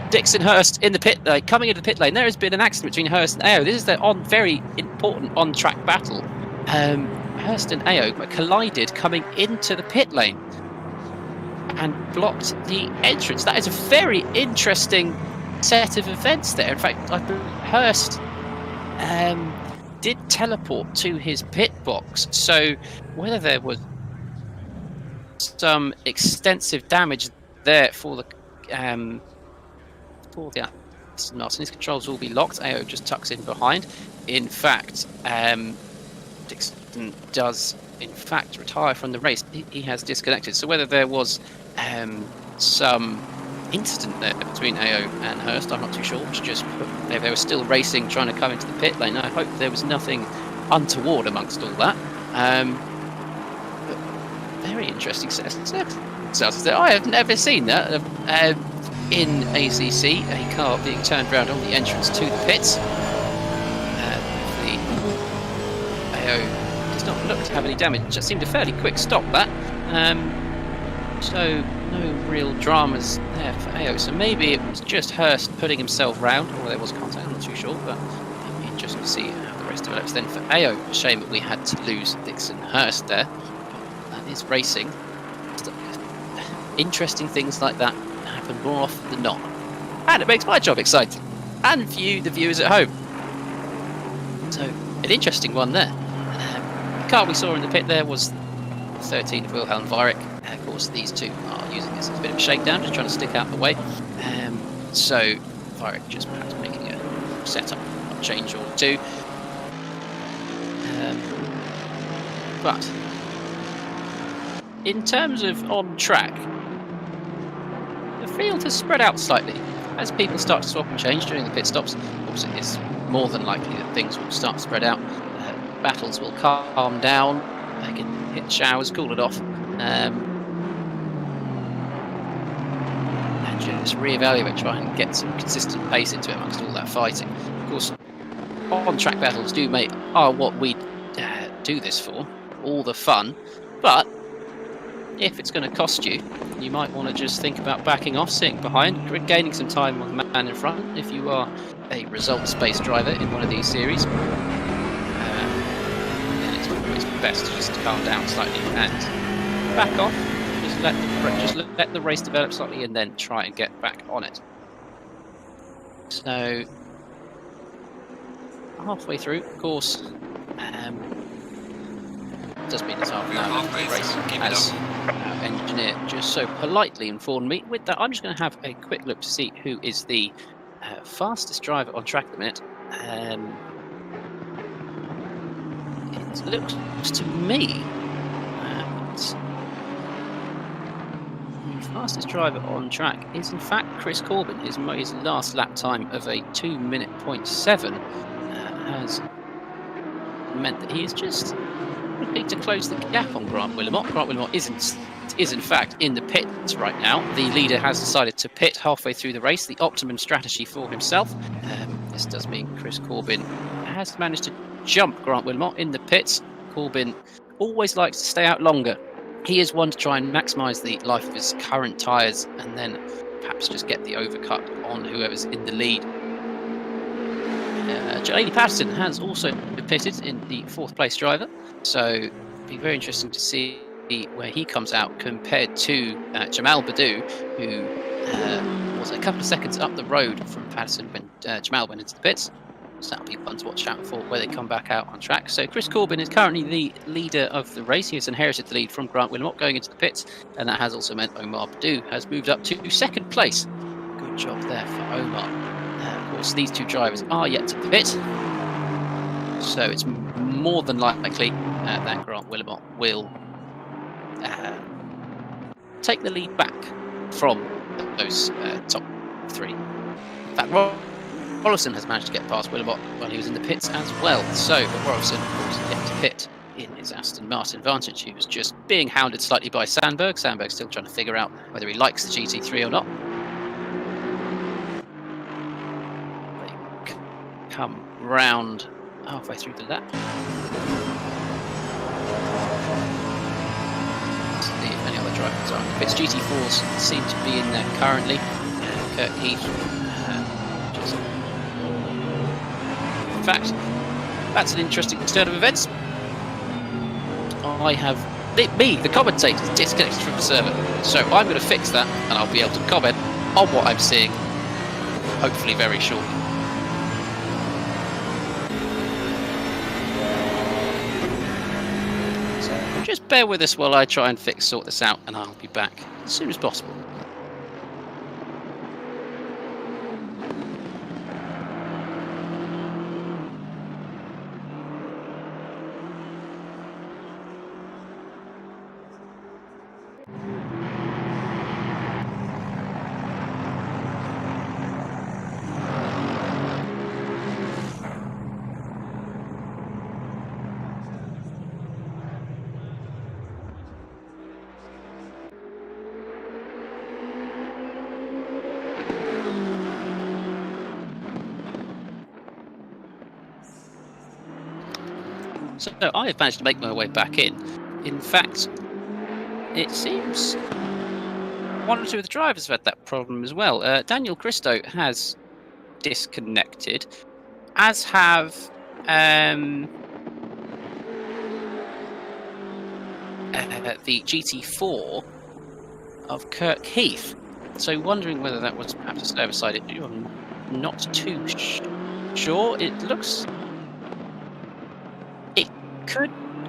Dixon Hurst in the pit lane, coming into the pit lane. There has been an accident between Hurst and Ao. This is their very important on-track battle. Hurst and Ao collided coming into the pit lane and blocked the entrance. That is a very interesting set of events there. In fact, I believe Hurst did teleport to his pit box, so whether there was some extensive damage there for the Aston Martin, his controls will be locked. Ao just tucks in behind. In fact, Dixon does in fact retire from the race. He has disconnected, so whether there was some incident there between Ao and Hurst, I'm not too sure. Just they were still racing, trying to come into the pit lane. I hope there was nothing untoward amongst all that. But very interesting circumstances there. I have never seen that in ACC, a car being turned around on the entrance to the pits. Ao does not look to have any damage. It just seemed a fairly quick stop, that. So no real dramas there for Ao. So maybe it was just Hurst putting himself round, or there was contact, I'm not too sure, but it'd be interesting to see how the race develops. Then for Ao, a shame that we had to lose Dixon Hurst there. But that is racing. Interesting things like that happen more often than not. And it makes my job exciting. And for you, the viewers at home. So, an interesting one there. The car we saw in the pit there was 13 of Wilhelm Weirich. Of course, these two are using this as a bit of a shakedown, just trying to stick out the way. So Weirich just perhaps making a setup change or two. But in terms of on track, the field has spread out slightly. As people start to swap and change during the pit stops, obviously it's more than likely that things will start to spread out. Battles will calm down. They can hit showers, cool it off, and just reevaluate, try and get some consistent pace into it amongst all that fighting. Of course, on-track battles are what we do this for, all the fun, but if it's going to cost you, you might want to just think about backing off, sitting behind, gaining some time on the man in front if you are a results-based driver in one of these series. Then it's always best to just calm down slightly and back off. Just let the race develop slightly and then try and get back on it. So halfway through, of course, does mean it's half an hour left of the race, as our engineer just so politely informed me. With that, I'm just going to have a quick look to see who is the fastest driver on track at the minute. It looks to me the fastest driver on track is in fact Chris Corbin. His last lap time of a 2:07 has meant that he is just looking to close the gap on Grant Willemot. Grant Willemot is in fact in the pits right now. The leader has decided to pit halfway through the race, the optimum strategy for himself. This does mean Chris Corbin has managed to jump Grant Wilmot in the pits. Corbin always likes to stay out longer. He is one to try and maximise the life of his current tyres and then perhaps just get the overcut on whoever's in the lead. Jalady Patterson has also pitted in the 4th place driver, so it'll be very interesting to see where he comes out compared to Jamal Badou, who was a couple of seconds up the road from Patterson when Jamal went into the pits. So that'll be one to watch out for where they come back out on track. So Chris Corbin is currently the leader of the race. He has inherited the lead from Grant Wilmot going into the pits, and that has also meant Omar Badou has moved up to 2nd place. Good job there for Omar. Of course, these two drivers are yet to pit, so it's more than likely that Grant Wilmot will take the lead back from those top 3. In fact, Rolfson has managed to get past Wilmot while he was in the pits as well. So, but Rolfson was yet to pit in his Aston Martin Vantage. He was just being hounded slightly by Sandberg. Sandberg's still trying to figure out whether he likes the GT3 or not. They come round halfway through the lap. Let's see if any other drivers are in the pits. GT4s seem to be in there currently. Kurt Heath. In fact, that's an interesting turn of events. I have the commentator, is disconnected from the server, so I'm going to fix that, and I'll be able to comment on what I'm seeing, hopefully very shortly. So just bear with us while I try and sort this out, and I'll be back as soon as possible. So I have managed to make my way back in. In fact, it seems one or two of the drivers have had that problem as well. Daniel Christo has disconnected, as have the GT4 of Kirk Heath. So wondering whether that was perhaps a server-side issue. I'm not too sure. It looks...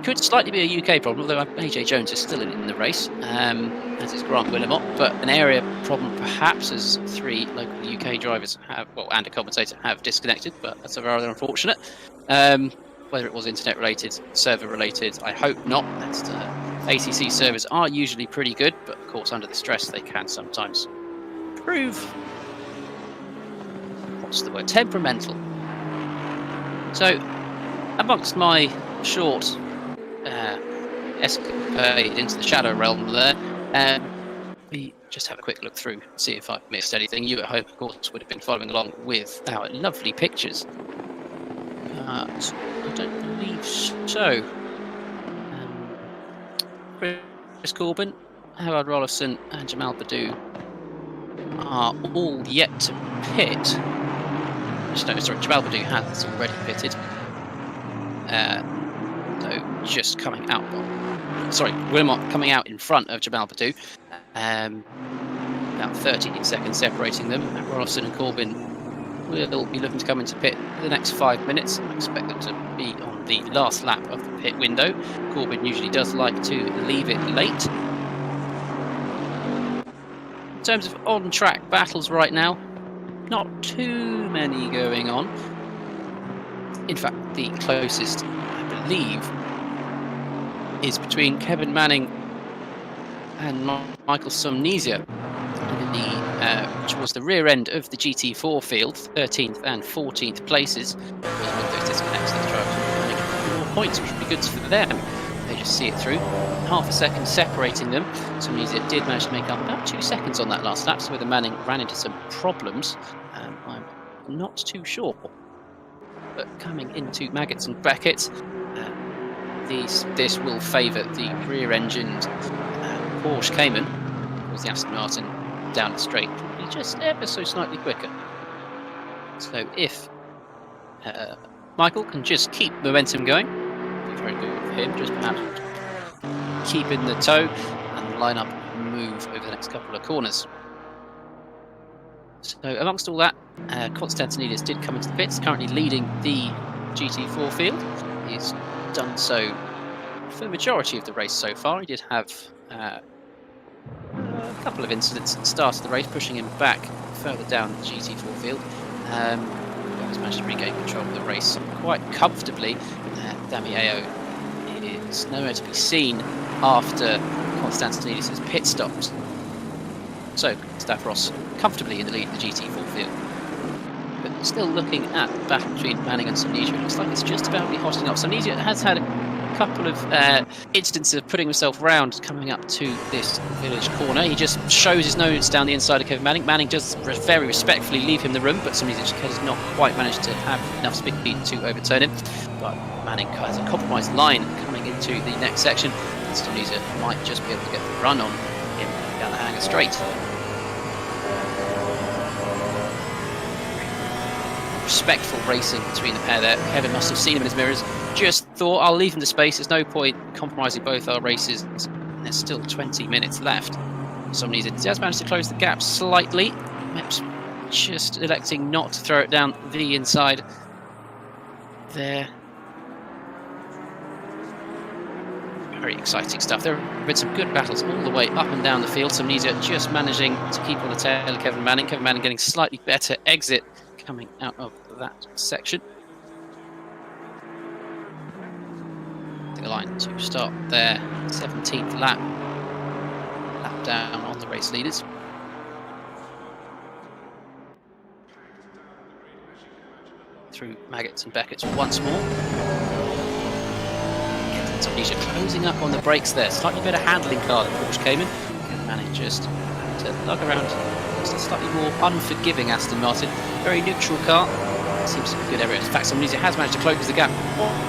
Could slightly be a UK problem, although AJ Jones is still in the race, as is Grant Wilmot, but an area problem perhaps as 3 local UK drivers have, well, and a commentator have disconnected, but that's rather unfortunate. Whether it was internet related, server related, I hope not. ACC servers are usually pretty good, but of course under the stress they can sometimes prove, what's the word, temperamental. So amongst my short escapade into the shadow realm there, we just have a quick look through, see if I've missed anything. You at home, of course, would have been following along with our lovely pictures, but I don't believe so. Chris Corbin, Howard Rolfson and Jamal Badou are all yet to pit. No, sorry, Jamal Badou has already pitted. So just coming out, sorry, Wilmot coming out in front of Jamal Badou, about 13 seconds separating them. Rolfson and Corbin will be looking to come into pit in the next 5 minutes. I expect them to be on the last lap of the pit window. Corbin usually does like to leave it late. In terms of on-track battles right now, not too many going on. In fact, the closest, I believe, is between Kevin Manning and Michael Somnesia, which was the rear end of the GT4 field, 13th and 14th places. With those disconnects, those drivers will make 4 points, which would be good for them. They just see it through. Half a second separating them. Somnesia did manage to make up about 2 seconds on that last lap, so whether Manning ran into some problems, I'm not too sure. but coming into Maggots and Beckett, this will favour the rear-engined Porsche Cayman, with the Aston Martin down the straight, just ever so slightly quicker. So if Michael can just keep momentum going, very good for him, just perhaps keep in the tow and line up and move over the next couple of corners. So amongst all that, Konstantinidis did come into the pits, currently leading the GT4 field. He's done so for the majority of the race so far. He did have a couple of incidents at the start of the race, pushing him back further down the GT4 field. He's managed to regain control of the race quite comfortably. Damiao is nowhere to be seen after Konstantinidis' pit stops. So Stavros comfortably in the lead of the GT4 field. But still looking at the battle between Manning and Samnesia, it looks like it's just about to be hotting up. Samnesia has had a couple of instances of putting himself round coming up to this village corner. He just shows his nose down the inside of Kevin Manning. Manning does very respectfully leave him the room, but Samnesia has not quite managed to have enough speed to overturn him. But Manning has a compromised line coming into the next section. Samnesia might just be able to get the run on him down the Hanger Straight. Respectful racing between the pair there. Kevin must have seen him in his mirrors, just thought, I'll leave him the space, there's no point compromising both our races. And there's still 20 minutes left. Samnesia has managed to close the gap slightly. Perhaps just electing not to throw it down the inside there. Very exciting stuff. There have been some good battles all the way up and down the field. Samnesia just managing to keep on the tail of Kevin Manning. Kevin Manning getting slightly better exit coming out of that section. The line to start there, 17th lap down on the race leaders. Through Maggots and Beckett once more. Samnesia closing up on the brakes there. Slightly better handling car than Porsche Cayman. Manning just to lug around just a slightly more unforgiving Aston Martin. Very neutral car. Seems to be good area. In fact, Samnesia has managed to close the gap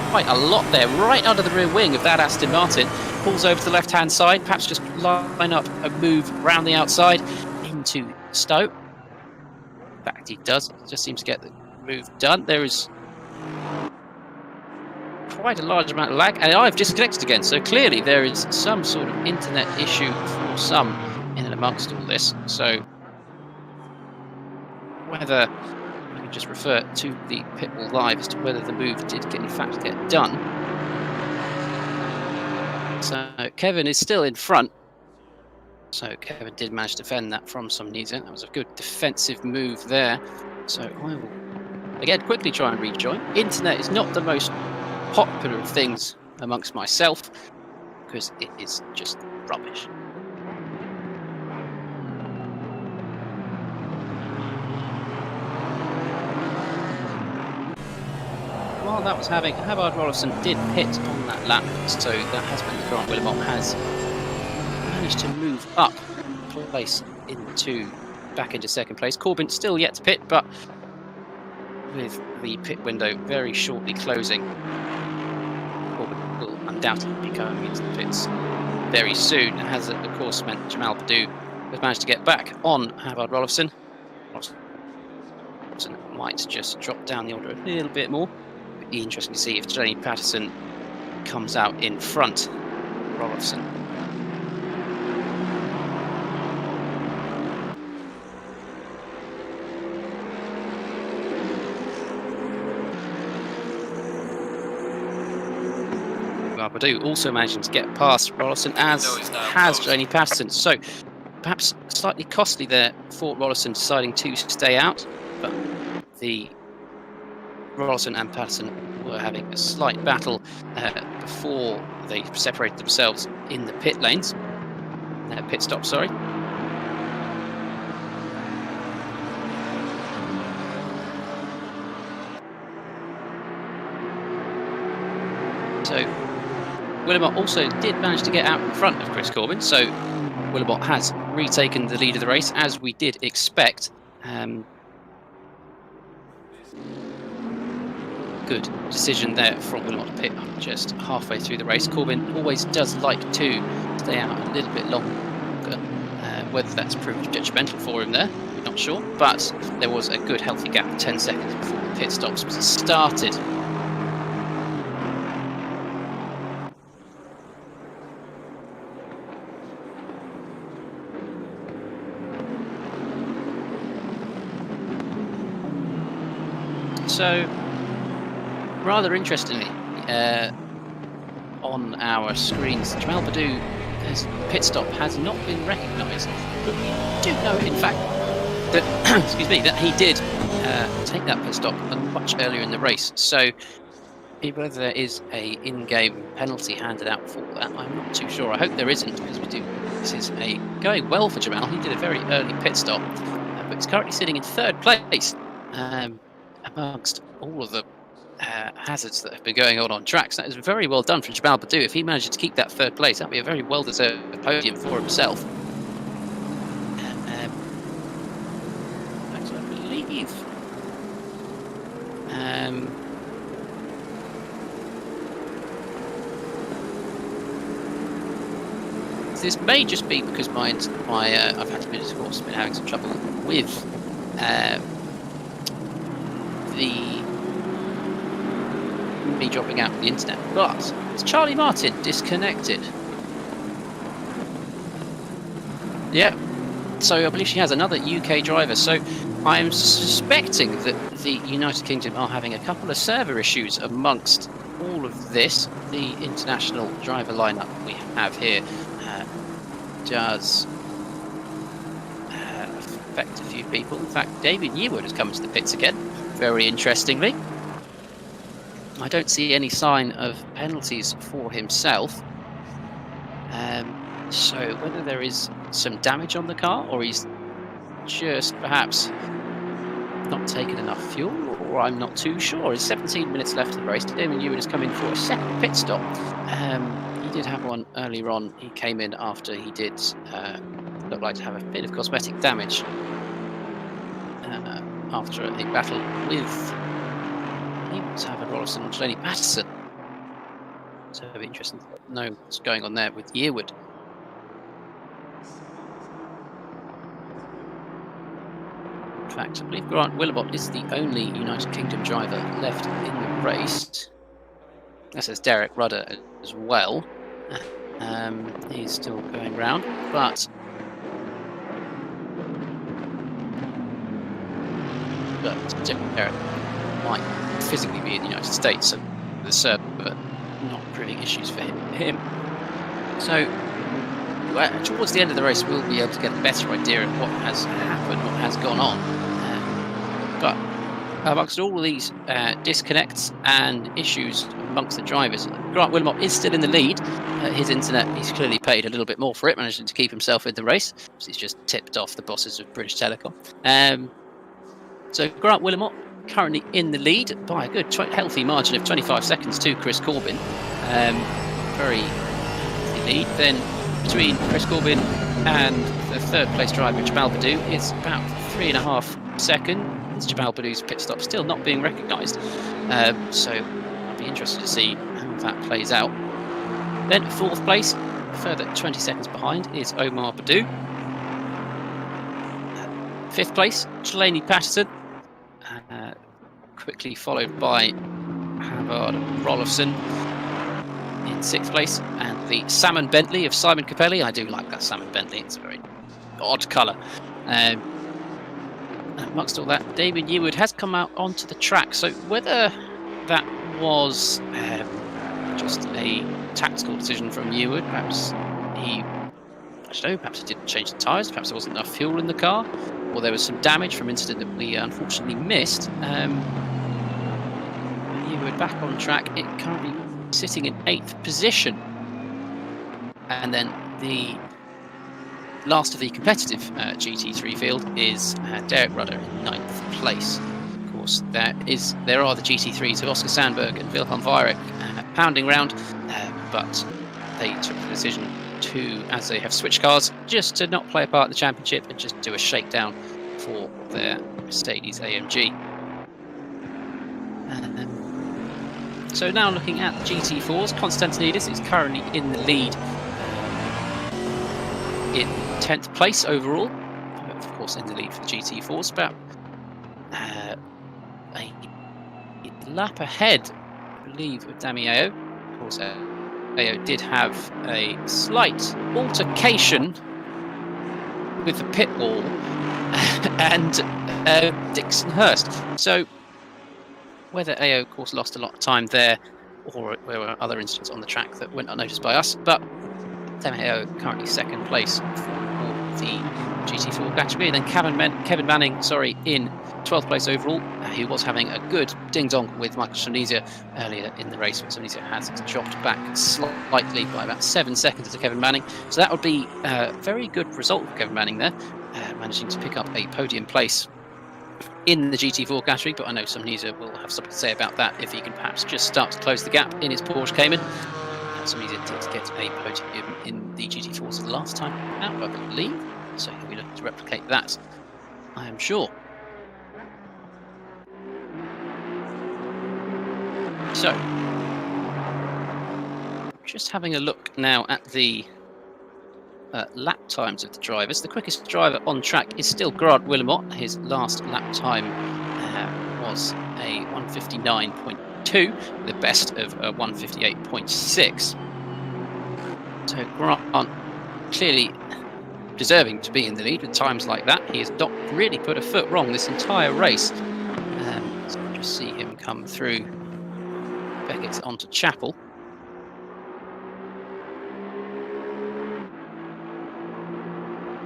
quite a lot there, right under the rear wing of that Aston Martin. Pulls over to the left-hand side, perhaps just line up a move round the outside into Stowe. In fact, he does. Just seems to get the move done. There is quite a large amount of lag, and I've disconnected again, so clearly there is some sort of internet issue for some in and amongst all this. So whether I can just refer to the Pitbull Live as to whether the move did in fact get done. So Kevin is still in front. So Kevin did manage to defend that from Samnesia. That was a good defensive move there. So I will again quickly try and rejoin. Internet is not the most popular of things amongst myself because it is just rubbish. While that was happening, Havard Rolfson did pit on that lap, so that has been the Grant Willemot has managed to move up place back into second place. Corbin still yet to pit, but with the pit window very shortly closing, Corbin will undoubtedly be going into the pits very soon, and has of course meant Jamal Badou has managed to get back on Havard Rolfson. Rolfson might just drop down the order a little bit more. It'd be interesting to see if Jenny Patterson comes out in front of Rolfson. Badou also managing to get past Rolfson, as has Jenny Patterson. So perhaps slightly costly there for Rolfson deciding to stay out, but the Rolfson and Patterson were having a slight battle before they separated themselves in the pit lanes. Pit stop, sorry. So Willemot also did manage to get out in front of Chris Corbin, so Willemot has retaken the lead of the race, as we did expect. good decision there from Wilmot to pit just halfway through the race. Corbin always does like to stay out a little bit longer. Whether that's proved detrimental for him there, we're not sure. But there was a good healthy gap of 10 seconds before the pit stops was started. So, rather interestingly, on our screens, Jamal Badou's pit stop has not been recognised. But we do know, in fact, that excuse me, that he did take that pit stop much earlier in the race. So, whether there is a in-game penalty handed out for that, I'm not too sure. I hope there isn't, because this is going well for Jamal. He did a very early pit stop, but he's currently sitting in third place. Amongst all of the hazards that have been going on tracks. That is very well done from Jamal Badou. If he manages to keep that third place, that'd be a very well-deserved podium for himself. I believe this may just be because I've had to of course been having some trouble with me dropping out of the internet, but it's Charlie Martin disconnected. Yeah, so I believe she has another UK driver. So I'm suspecting that the United Kingdom are having a couple of server issues amongst all of this. The international driver lineup we have here does affect a few people. In fact, David Yearwood has come to the pits again, very interestingly. I don't see any sign of penalties for himself. So whether there is some damage on the car, or he's just perhaps not taken enough fuel, or I'm not too sure. There's 17 minutes left of the race. Damon Ewan has come in for a second pit stop. He did have one earlier on. He came in after he did look like to have a bit of cosmetic damage after a battle with Savard Rollison and Delaney Patterson. So it'll be interesting to know what's going on there with Yearwood. In fact, I believe Grant Willabot is the only United Kingdom driver left in the race. That says Derek Rudder as well. He's still going round, but Derek might physically be in the United States, so the server not proving issues for him. So towards the end of the race, we'll be able to get a better idea of what has happened, what has gone on. But amongst all of these disconnects and issues amongst the drivers, Grant Wilmot is still in the lead. His internet, he's clearly paid a little bit more for it, managing to keep himself in the race. He's just tipped off the bosses of British Telecom. So Grant Wilmot currently in the lead by a good healthy margin of 25 seconds to Chris Corbin. Very healthy lead. Then between Chris Corbin and the third place driver Jamal Badou is about 3.5 seconds. Jamal Badou's pit stop still not being recognised, so I'll be interested to see how that plays out. Then fourth place, further 20 seconds behind, is Omar Badou. Fifth place, Delaney Patterson, quickly followed by Havard Rollofson in sixth place, and the Salmon Bentley of Simon Capelli. I do like that Salmon Bentley, it's a very odd colour. Amongst all that, Damien Yearwood has come out onto the track, so whether that was just a tactical decision from Yearwood, perhaps he didn't change the tyres, perhaps there wasn't enough fuel in the car, or there was some damage from an incident that we unfortunately missed. Yearwood back on track, it currently sitting in 8th position. And then the last of the competitive GT3 field is Derek Rudder in 9th place. Of course, there are the GT3s of Oscar Sandberg and Wilhelm Weyrich pounding round, but they took the decision to, as they have switched cars, just to not play a part in the championship and just do a shakedown for their Mercedes AMG. So now looking at the GT4s, Konstantinidis is currently in the lead in 10th place overall. Of course, in the lead for the GT4s, about a lap ahead, I believe, of Damiao. Of course, Damiao did have a slight altercation with the pit wall and Dixon Hurst. So whether AO, of course, lost a lot of time there, or there were other incidents on the track that went unnoticed by us, but AO currently second place for the GT4 category. And then Kevin Manning, in 12th place overall. He was having a good ding-dong with Michael Shanizia earlier in the race, but Shanizia has dropped back slightly by about 7 seconds to Kevin Manning. So that would be a very good result for Kevin Manning there, managing to pick up a podium place in the GT4 category. But I know Shanizia will have something to say about that if he can perhaps just start to close the gap in his Porsche Cayman. Shanizia did get a podium in the GT4s the last time out, I believe. So he'll be looking to replicate that, I am sure. So, just having a look now at the lap times of the drivers. The quickest driver on track is still Grant Willemot. His last lap time was a 1:59.2, the best of a 1:58.6. So Grant clearly deserving to be in the lead with times like that. He has not really put a foot wrong this entire race. So we'll just see him come through Beckett's onto Chapel.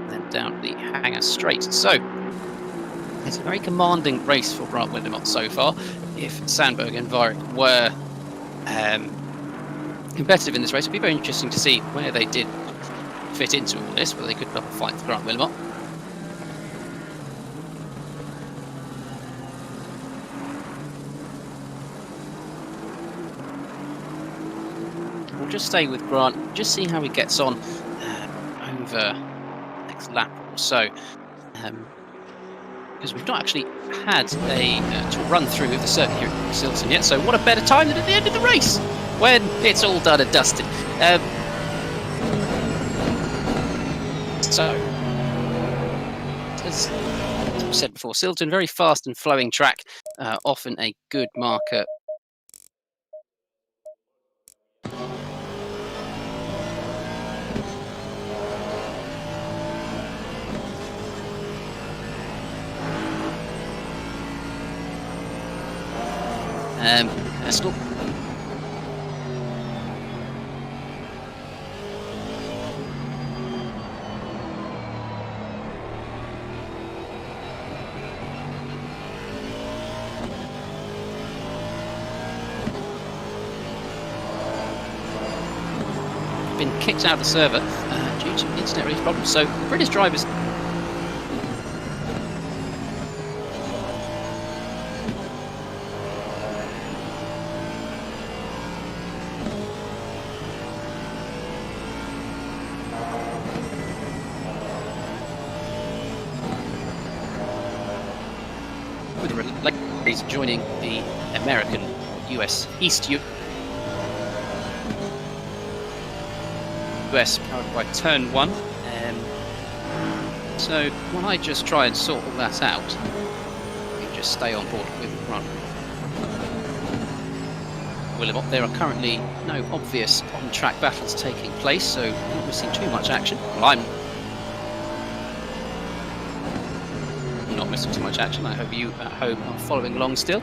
Then down the Hangar Straight. So it's a very commanding race for Grant Willemot so far. If Sandberg and Varric were competitive in this race, it would be very interesting to see where they did fit into all this, whether they could put up a fight for Grant Willemot. We'll just stay with Grant, just see how he gets on over the next lap or so, because we've not actually had a run through of the circuit here at Silverstone yet. So what a better time than at the end of the race when it's all done and dusted. So, as I said before, Silverstone, very fast and flowing track, often a good marker. Let's go. Been kicked out of the server due to internet-related problems. So the British drivers with the relays joining the American US East US powered by turn 1. So when I just try and sort all that out, you just stay on board with Grant Willemot. There are currently no obvious on-track battles taking place, so not missing too much action. Well, I'm not missing too much action. I hope you at home are following along still.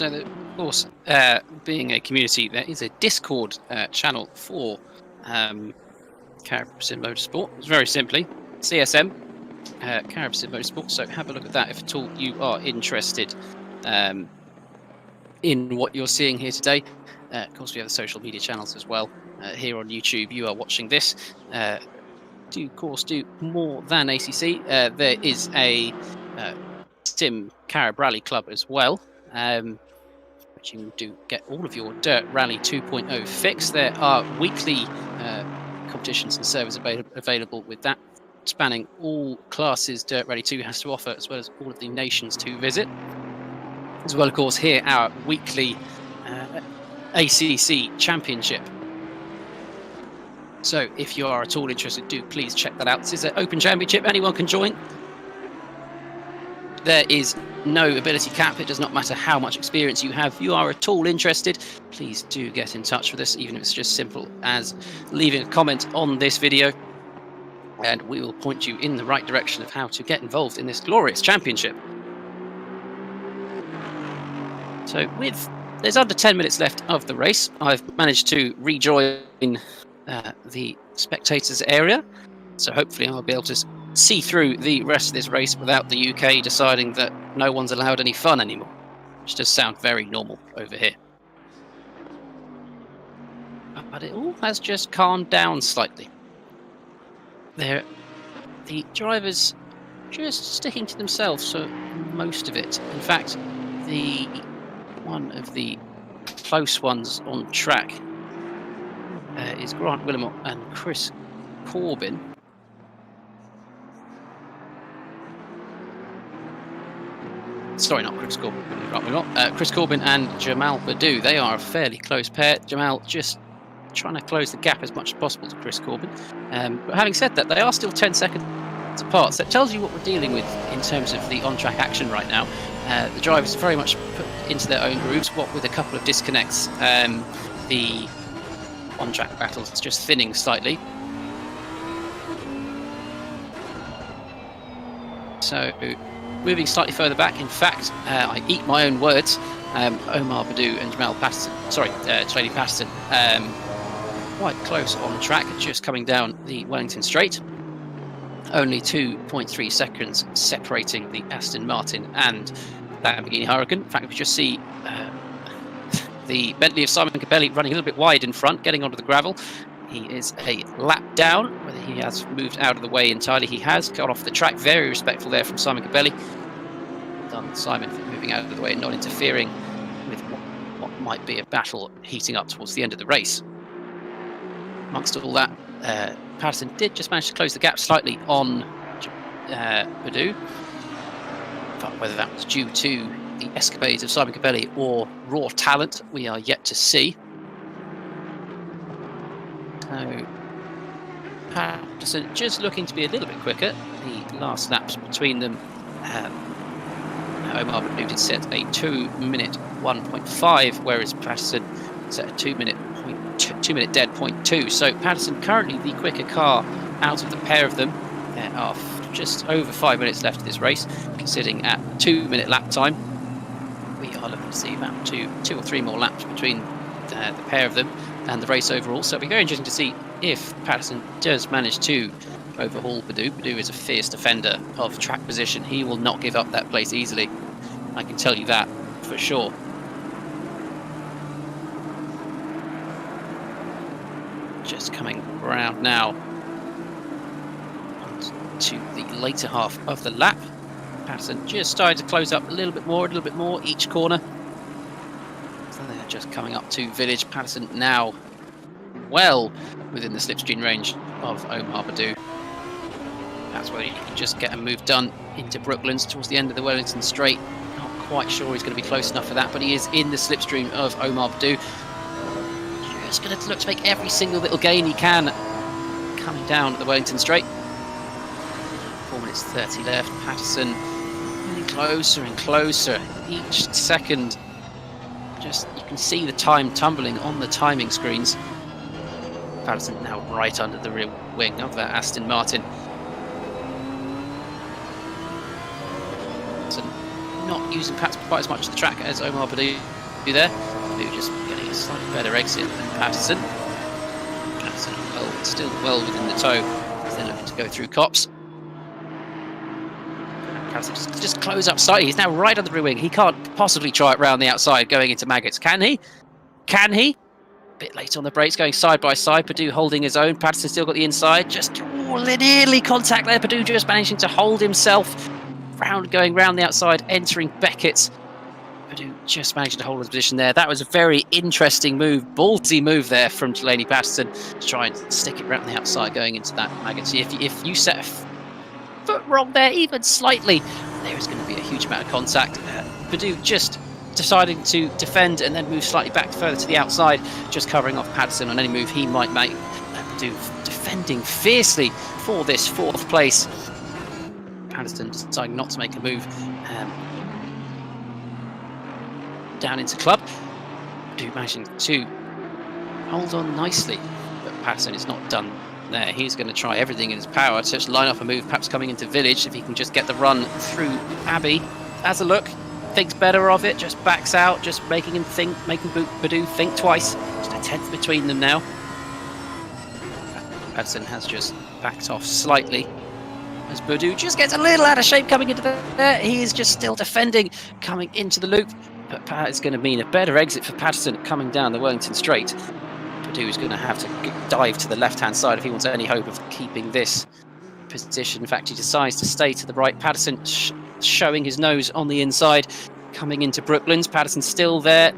So, of course, being a community, there is a Discord channel for Carib Sim Motorsport. It's very simply CSM, Carib Sim Motorsport. So have a look at that if at all you are interested in what you're seeing here today. Of course, we have the social media channels as well. Here on YouTube, you are watching this. Do of course do more than ACC. There is a Sim Carib Rally Club as well, which you do get all of your Dirt Rally 2.0 fix. There are weekly competitions and servers available with that, spanning all classes Dirt Rally 2 has to offer, as well as all of the nations to visit. As well, of course, here our weekly ACC Championship. So if you are at all interested, do please check that out. This is an open championship, anyone can join. There is no ability cap, it does not matter how much experience you have. If you are at all interested, please do get in touch with us, even if it's just simple as leaving a comment on this video, and we will point you in the right direction of how to get involved in this glorious championship. So there's under 10 minutes left of the race. I've managed to rejoin the spectators area, so hopefully I'll be able to see through the rest of this race without the UK deciding that no one's allowed any fun anymore, which does sound very normal over here. But it all has just calmed down slightly. The drivers just sticking to themselves for most of it. In fact, one of the close ones on track is Grant Willimot and Chris Corbin. Sorry, not Chris Corbin. Chris Corbin and Jamal Badou. They are a fairly close pair. Jamal just trying to close the gap as much as possible to Chris Corbin. But having said that, they are still 10 seconds apart. So it tells you what we're dealing with in terms of the on-track action right now. The drivers are very much put into their own grooves, what with a couple of disconnects. The on-track battle is just thinning slightly. So moving slightly further back, in fact, I eat my own words. Omar Badou and Jamal Patterson, Chaley Patterson, quite close on track, just coming down the Wellington Straight. Only 2.3 seconds separating the Aston Martin and Lamborghini Huracan. In fact, we just see the Bentley of Simon Cabelli running a little bit wide in front, getting onto the gravel. He is a lap down. Whether he has moved out of the way entirely, he has got off the track. Very respectful there from Simon Cabelli. Well done, Simon, for moving out of the way and not interfering with what might be a battle heating up towards the end of the race. Amongst all that, Patterson did just manage to close the gap slightly on Badou. But whether that was due to the escapades of Simon Cabelli or raw talent, we are yet to see. So Patterson just looking to be a little bit quicker. The last laps between them, Omar Badou did set a 2-minute 1.5, whereas Patterson set a 2-minute dead 0.2. So Patterson currently the quicker car out of the pair of them. There are just over 5 minutes left of this race, considering at 2-minute lap time. We are looking to see about two or three more laps between the pair of them and the race overall. So it'll be very interesting to see if Patterson does manage to overhaul Badou. Badou is a fierce defender of track position. He will not give up that place easily. I can tell you that for sure. Just coming around now to the later half of the lap. Patterson just started to close up a little bit more each corner. So they're just coming up to Village. Patterson now well within the slipstream range of Omar Badou. That's where he can just get a move done into Brooklands towards the end of the Wellington Straight. Not quite sure he's going to be close enough for that, but he is in the slipstream of Omar Badou. Just going to look to make every single little gain he can coming down the Wellington Straight. 4 minutes 30 left. Patterson getting closer and closer each second. Just you can see the time tumbling on the timing screens. Patterson now right under the rear wing of that Aston Martin. So not using perhaps quite as much of the track as Omar Badu there. Badu just getting a slightly better exit than Patterson. Patterson still well within the toe as they're looking to go through Copse. Patterson just close up slightly. He's now right on the rear wing. He can't possibly try it round the outside going into Maggots. Can he? Can he? A bit late on the brakes, going side by side. Purdue holding his own. Patterson still got the inside. Just nearly contact there. Purdue just managing to hold himself. Going round the outside, entering Beckett. Purdue just managing to hold his position there. That was a very interesting move, ballsy move there from Delaney Patterson to try and stick it round the outside going into that Maggots. If you set a foot wrong there, even slightly, there is going to be a huge amount of contact. Purdue just deciding to defend and then move slightly back further to the outside, just covering off Patterson on any move he might make. Purdue defending fiercely for this 4th place. Patterson deciding not to make a move down into club. Purdue managing to hold on nicely, but Patterson is not done there. He's going to try everything in his power to just line up a move, perhaps coming into Village, if he can just get the run through Abbey. Has a look, thinks better of it, just backs out, just making him think, making Purdue think twice. Just a 10th between them now. Patterson has just backed off slightly as Purdue just gets a little out of shape coming into there. He is just still defending, coming into the loop, but that is going to mean a better exit for Patterson coming down the Wellington Straight. Purdue is going to have to dive to the left-hand side if he wants any hope of keeping this position. In fact, he decides to stay to the right. Patterson showing his nose on the inside, coming into Brooklands. Patterson still there.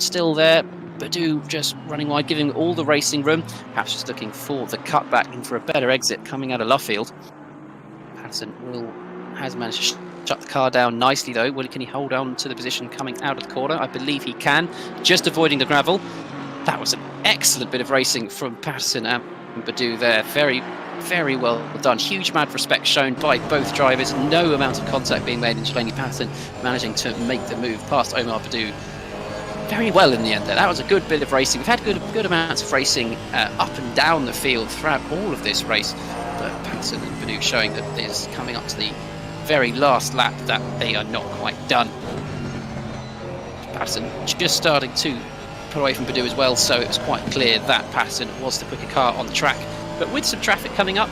Purdue just running wide, giving all the racing room. Perhaps just looking for the cutback and for a better exit coming out of Luffield. Patterson has managed to shut the car down nicely though. Can he hold on to the position coming out of the corner? I believe he can, just avoiding the gravel. That was an excellent bit of racing from Patterson and Purdue there. Very, very well done. Huge amount of respect shown by both drivers. No amount of contact being made, and Delaney Patterson managing to make the move past Omar Purdue very well in the end there. That was a good bit of racing. We've had good amounts of racing up and down the field throughout all of this race, but Patterson and Purdue showing that it's coming up to the very last lap that they are not quite done. Patterson just starting to put away from Purdue as well, so it was quite clear that Patterson was the quicker car on the track. But with some traffic coming up,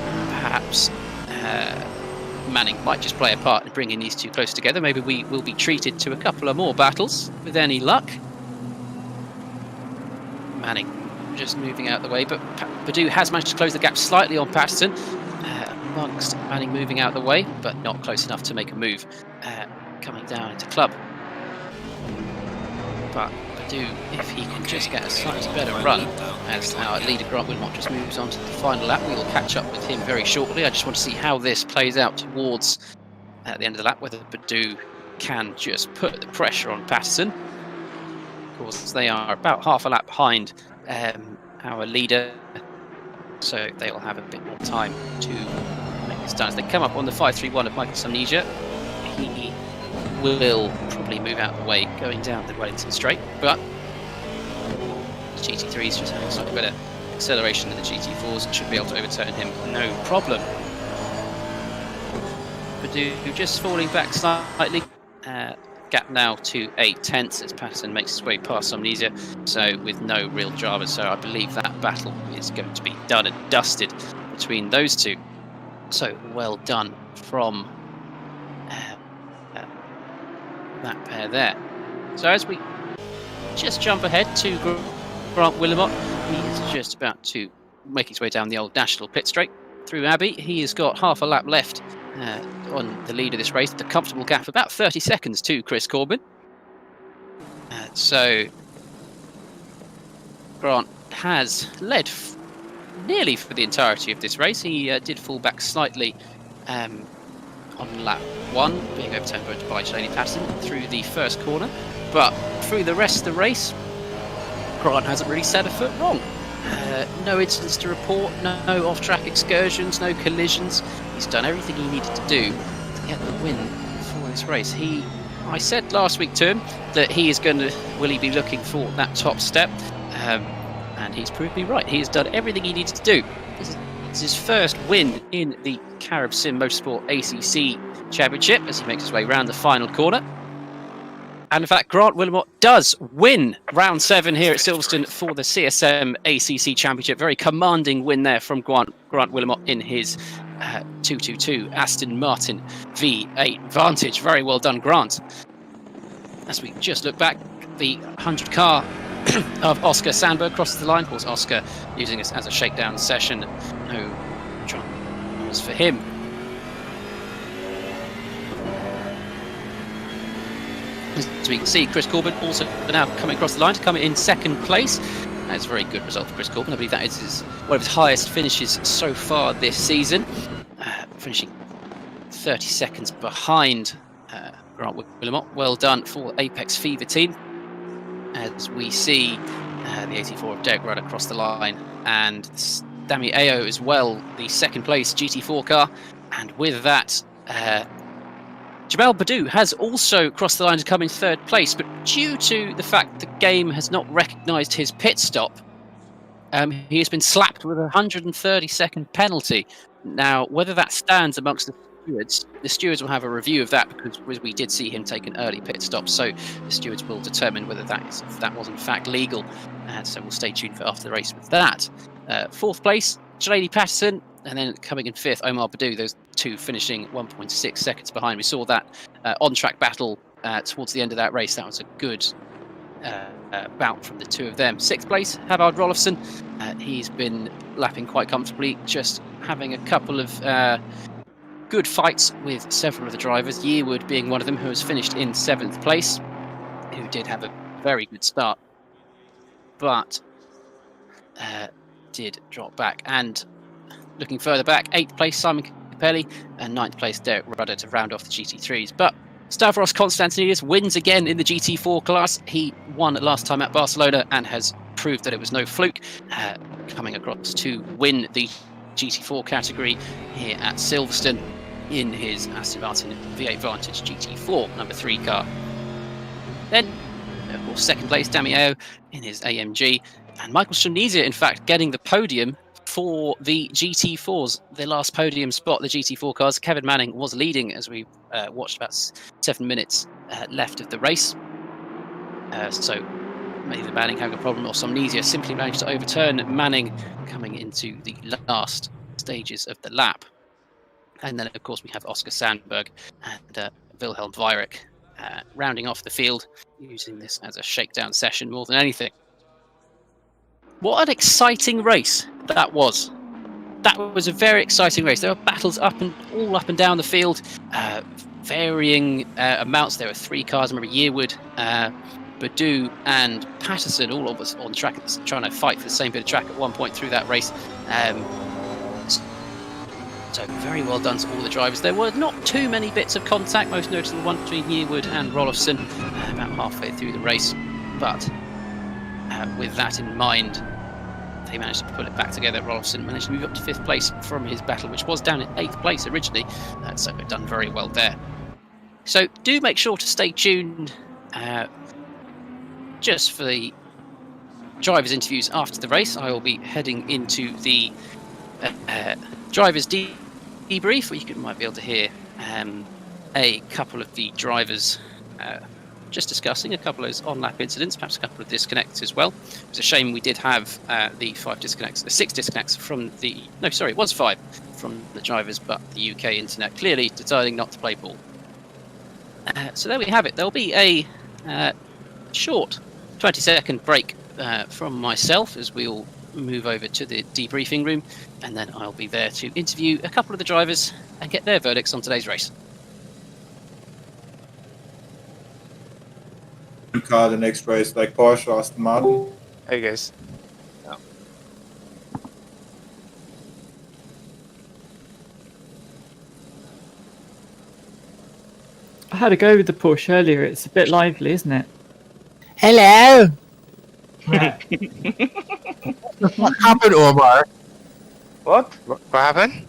perhaps Manning might just play a part in bringing these two close together. Maybe we will be treated to a couple of more battles with any luck. Manning just moving out of the way, but Purdue has managed to close the gap slightly on Patterson, amongst Manning moving out of the way, but not close enough to make a move coming down into club. But Purdue, if he can just get a slightly better run, as our leader Grant Wilmot just moves on to the final lap, we will catch up with him very shortly. I just want to see how this plays out towards at the end of the lap, whether Purdue can just put the pressure on Patterson. Of course, they are about half a lap behind our leader, so they'll have a bit more time to make this done. As they come up on the 531 of Michael Samnesia, he will probably move out of the way going down the Wellington Straight, but the GT3 is just having slightly better acceleration than the GT4s and should be able to overturn him no problem. Purdue just falling back slightly, gap now to 8/10 as Patterson makes his way past Samnesia, so with no real drama, so I believe that battle is going to be done and dusted between those two. So well done from that pair there. So as we just jump ahead to Grant Wilmot, he is just about to make his way down the old National Pit Straight through Abbey. He has got half a lap left on the lead of this race, with a comfortable gap of about 30 seconds to Chris Corbin. So Grant has led nearly for the entirety of this race. He did fall back slightly on lap 1, being overturned by Delaney Patterson through the first corner, but through the rest of the race, Grant hasn't really set a foot wrong. No incidents to report, no off-track excursions, no collisions. He's done everything he needed to do to get the win for this race. I said last week to him that will he be looking for that top step? And he's proved me right. He has done everything he needed to do. This is his first win in the Carib Sim Motorsport ACC Championship as he makes his way round the final corner. And in fact, Grant Wilmot does win round 7 here at Silverstone for the CSM ACC Championship. Very commanding win there from Grant Wilmot in his 222 Aston Martin V8 Vantage. Very well done, Grant. As we just look back, the 100 car of Oscar Sandberg crosses the line. Of course, Oscar using this as a shakedown session. No dramas for him. As we can see, Chris Corbin also now coming across the line to come in second place. That's a very good result for Chris Corbin. I believe that is one of his highest finishes so far this season, finishing 30 seconds behind Grant Wilmot. Well done for Apex Fever team. As we see the 84 of Derek Rudd across the line, and Dami Ayo as well, the second place GT4 car. And with that, Jamal Badou has also crossed the line to come in third place, but due to the fact the game has not recognised his pit stop, he has been slapped with a 130-second penalty. Now, whether that stands amongst the stewards will have a review of that, because we did see him take an early pit stop, so the stewards will determine whether that was in fact legal. So we'll stay tuned for after the race with that. Fourth place, Jalady Patterson, and then coming in fifth, Omar Badou. Those two finishing 1.6 seconds behind. We saw that on-track battle towards the end of that race. That was a good bout from the two of them. Sixth place, Havard Rolofsson. He's been lapping quite comfortably, just having a couple of good fights with several of the drivers, Yearwood being one of them, who has finished in 7th place, who did have a very good start, but did drop back. And looking further back, 8th place, Simon Capelli, and 9th place, Derek Rudder, to round off the GT3s. But Stavros Konstantinidis wins again in the GT4 class. He won last time at Barcelona and has proved that it was no fluke, coming across to win the GT4 category here at Silverstone in his Aston Martin V8 Vantage GT4 number 3 car. Then, of course, second place, Dami Ayo in his AMG, and Michael Shanizia, in fact, getting the podium for the GT4s, the last podium spot, the GT4 cars. Kevin Manning was leading as we watched about 7 minutes left of the race. So either Manning having a problem or Somnesia simply managed to overturn Manning coming into the last stages of the lap. And then, of course, we have Oscar Sandberg and Wilhelm Weirich rounding off the field, using this as a shakedown session more than anything. What an exciting race that was. That was a very exciting race. There were battles up and down the field, varying amounts. There were 3 cars. I remember Yearwood, Badou and Patterson, all of us on track, trying to fight for the same bit of track at one point through that race. So very well done to all the drivers. There were not too many bits of contact, most notably one between Yearwood and Rolofsson about halfway through the race. But with that in mind, they managed to put it back together. Rolofsson managed to move up to 5th place from his battle, which was down in 8th place originally. So they've done very well there. So do make sure to stay tuned just for the drivers' interviews after the race. I will be heading into the drivers' debrief, where you might be able to hear a couple of the drivers just discussing a couple of those on-lap incidents, perhaps a couple of disconnects as well. It was a shame we did have the 6 disconnects from the... No, sorry, it was 5 from the drivers, but the UK internet clearly deciding not to play ball. So there we have it. There'll be a short 20-second break from myself as we all move over to the debriefing room, and then I'll be there to interview a couple of the drivers and get their verdicts on today's race. Car the next race, like Porsche, Aston Martin. Hey guys. I had a go with the Porsche earlier. It's a bit lively, isn't it? Hello. What happened, Omar? What happened?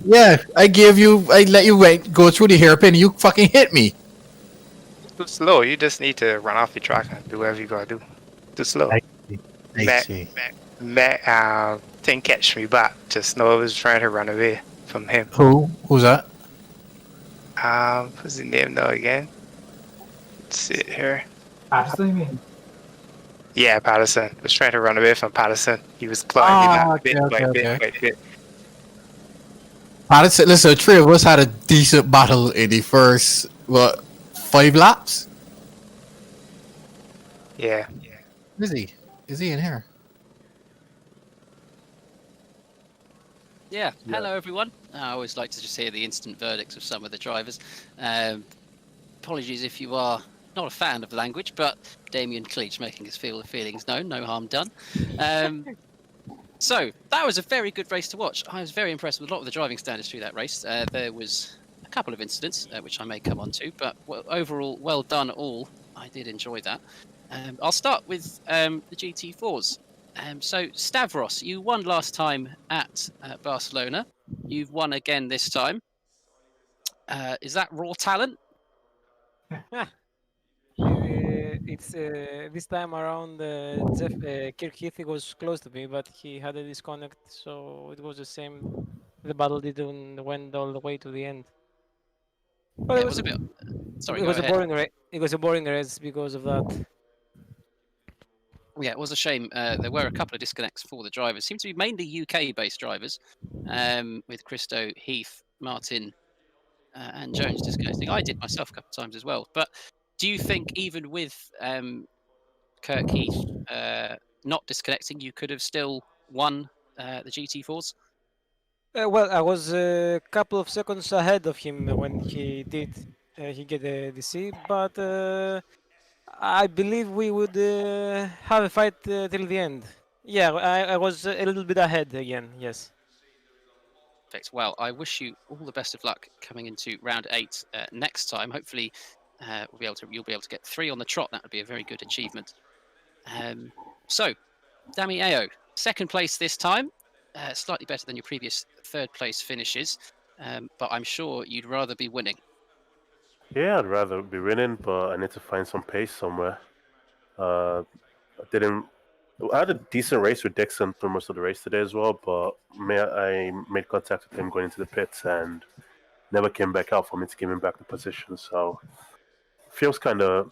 Yeah, I let you go through the hairpin and you fucking hit me. Too slow. You just need to run off the track and do whatever you gotta do. Too slow. I see. Matt didn't catch me back. Just know I was trying to run away from him. Who's that? What's his name though again? Let's see it here. Patterson, you mean? Yeah, Patterson. I was trying to run away from Patterson. He was climbing that bit by bit. Patterson, listen, the three of us had a decent battle in the first, 5 laps? Yeah. Is he? Is he in here? Yeah, hello everyone. I always like to just hear the instant verdicts of some of the drivers. Apologies if you are not a fan of the language, but Damien Cleach making us feel the feelings known, no harm done. So, that was a very good race to watch. I was very impressed with a lot of the driving standards through that race. There was a couple of incidents, which I may come on to, but overall, well done all. I did enjoy that. I'll start with the GT4s. So, Stavros, you won last time at Barcelona. You've won again this time. Is that raw talent? It's this time around. Jeff Kirk Heath was close to me, but he had a disconnect, so it was the same. The battle didn't went all the way to the end. But Yeah, it was a bit. Sorry, it go was ahead. a boring race. It was a boring race because of that. Yeah, it was a shame. There were a couple of disconnects for the drivers. Seemed to be mainly UK-based drivers, with Christo, Heath, Martin, and Jones disconnecting. I did myself a couple of times as well. But do you think even with Kirk Heath not disconnecting, you could have still won the GT4s? Well, I was a couple of seconds ahead of him when he did. He get the DC, but I believe we would have a fight till the end. Yeah, I was a little bit ahead again. Yes. Perfect. Well, I wish you all the best of luck coming into round 8 next time. Hopefully, you'll be able to get 3 on the trot. That would be a very good achievement. So, Dami Ao, second place this time. Slightly better than your previous third place finishes, but I'm sure you'd rather be winning. Yeah, I'd rather be winning, but I need to find some pace somewhere. I had a decent race with Dixon for most of the race today as well, but I made contact with him going into the pits and never came back out for me to give him back the position. So feels kind of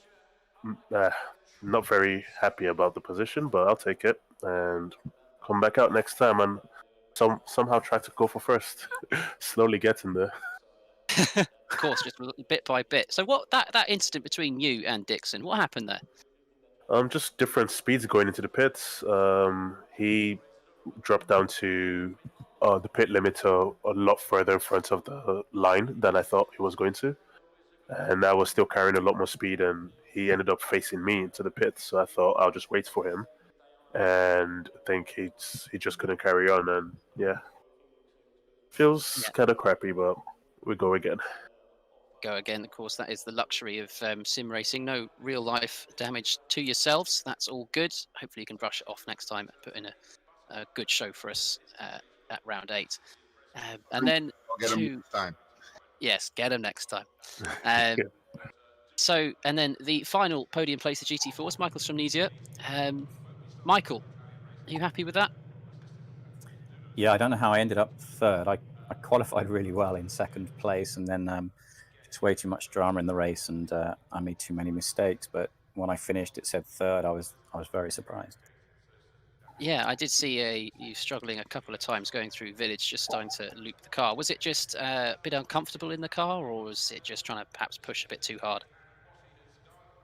not very happy about the position, but I'll take it and come back out next time and somehow try to go for first. Slowly getting there. Of course, just bit by bit. So what that incident between you and Dixon, what happened there? Just different speeds going into the pits. He dropped down to the pit limiter a lot further in front of the line than I thought he was going to. And I was still carrying a lot more speed, and he ended up facing me into the pits. So I thought I'll just wait for him. And I think he just couldn't carry on. And yeah, feels kind of crappy, but we go again. Go again. Of course, that is the luxury of sim racing. No real life damage to yourselves. That's all good. Hopefully you can brush it off next time and put in a good show for us at round 8. And then get him next time. Yes, get him next time. So, and then the final podium place, the GT4s, Michael Stromnesia. Michael, are you happy with that? Yeah, I don't know how I ended up third. I qualified really well in second place, and then just way too much drama in the race, and I made too many mistakes. But when I finished, it said third. I was very surprised. Yeah, I did see you struggling a couple of times going through Village, just starting to loop the car. Was it just a bit uncomfortable in the car, or was it just trying to perhaps push a bit too hard?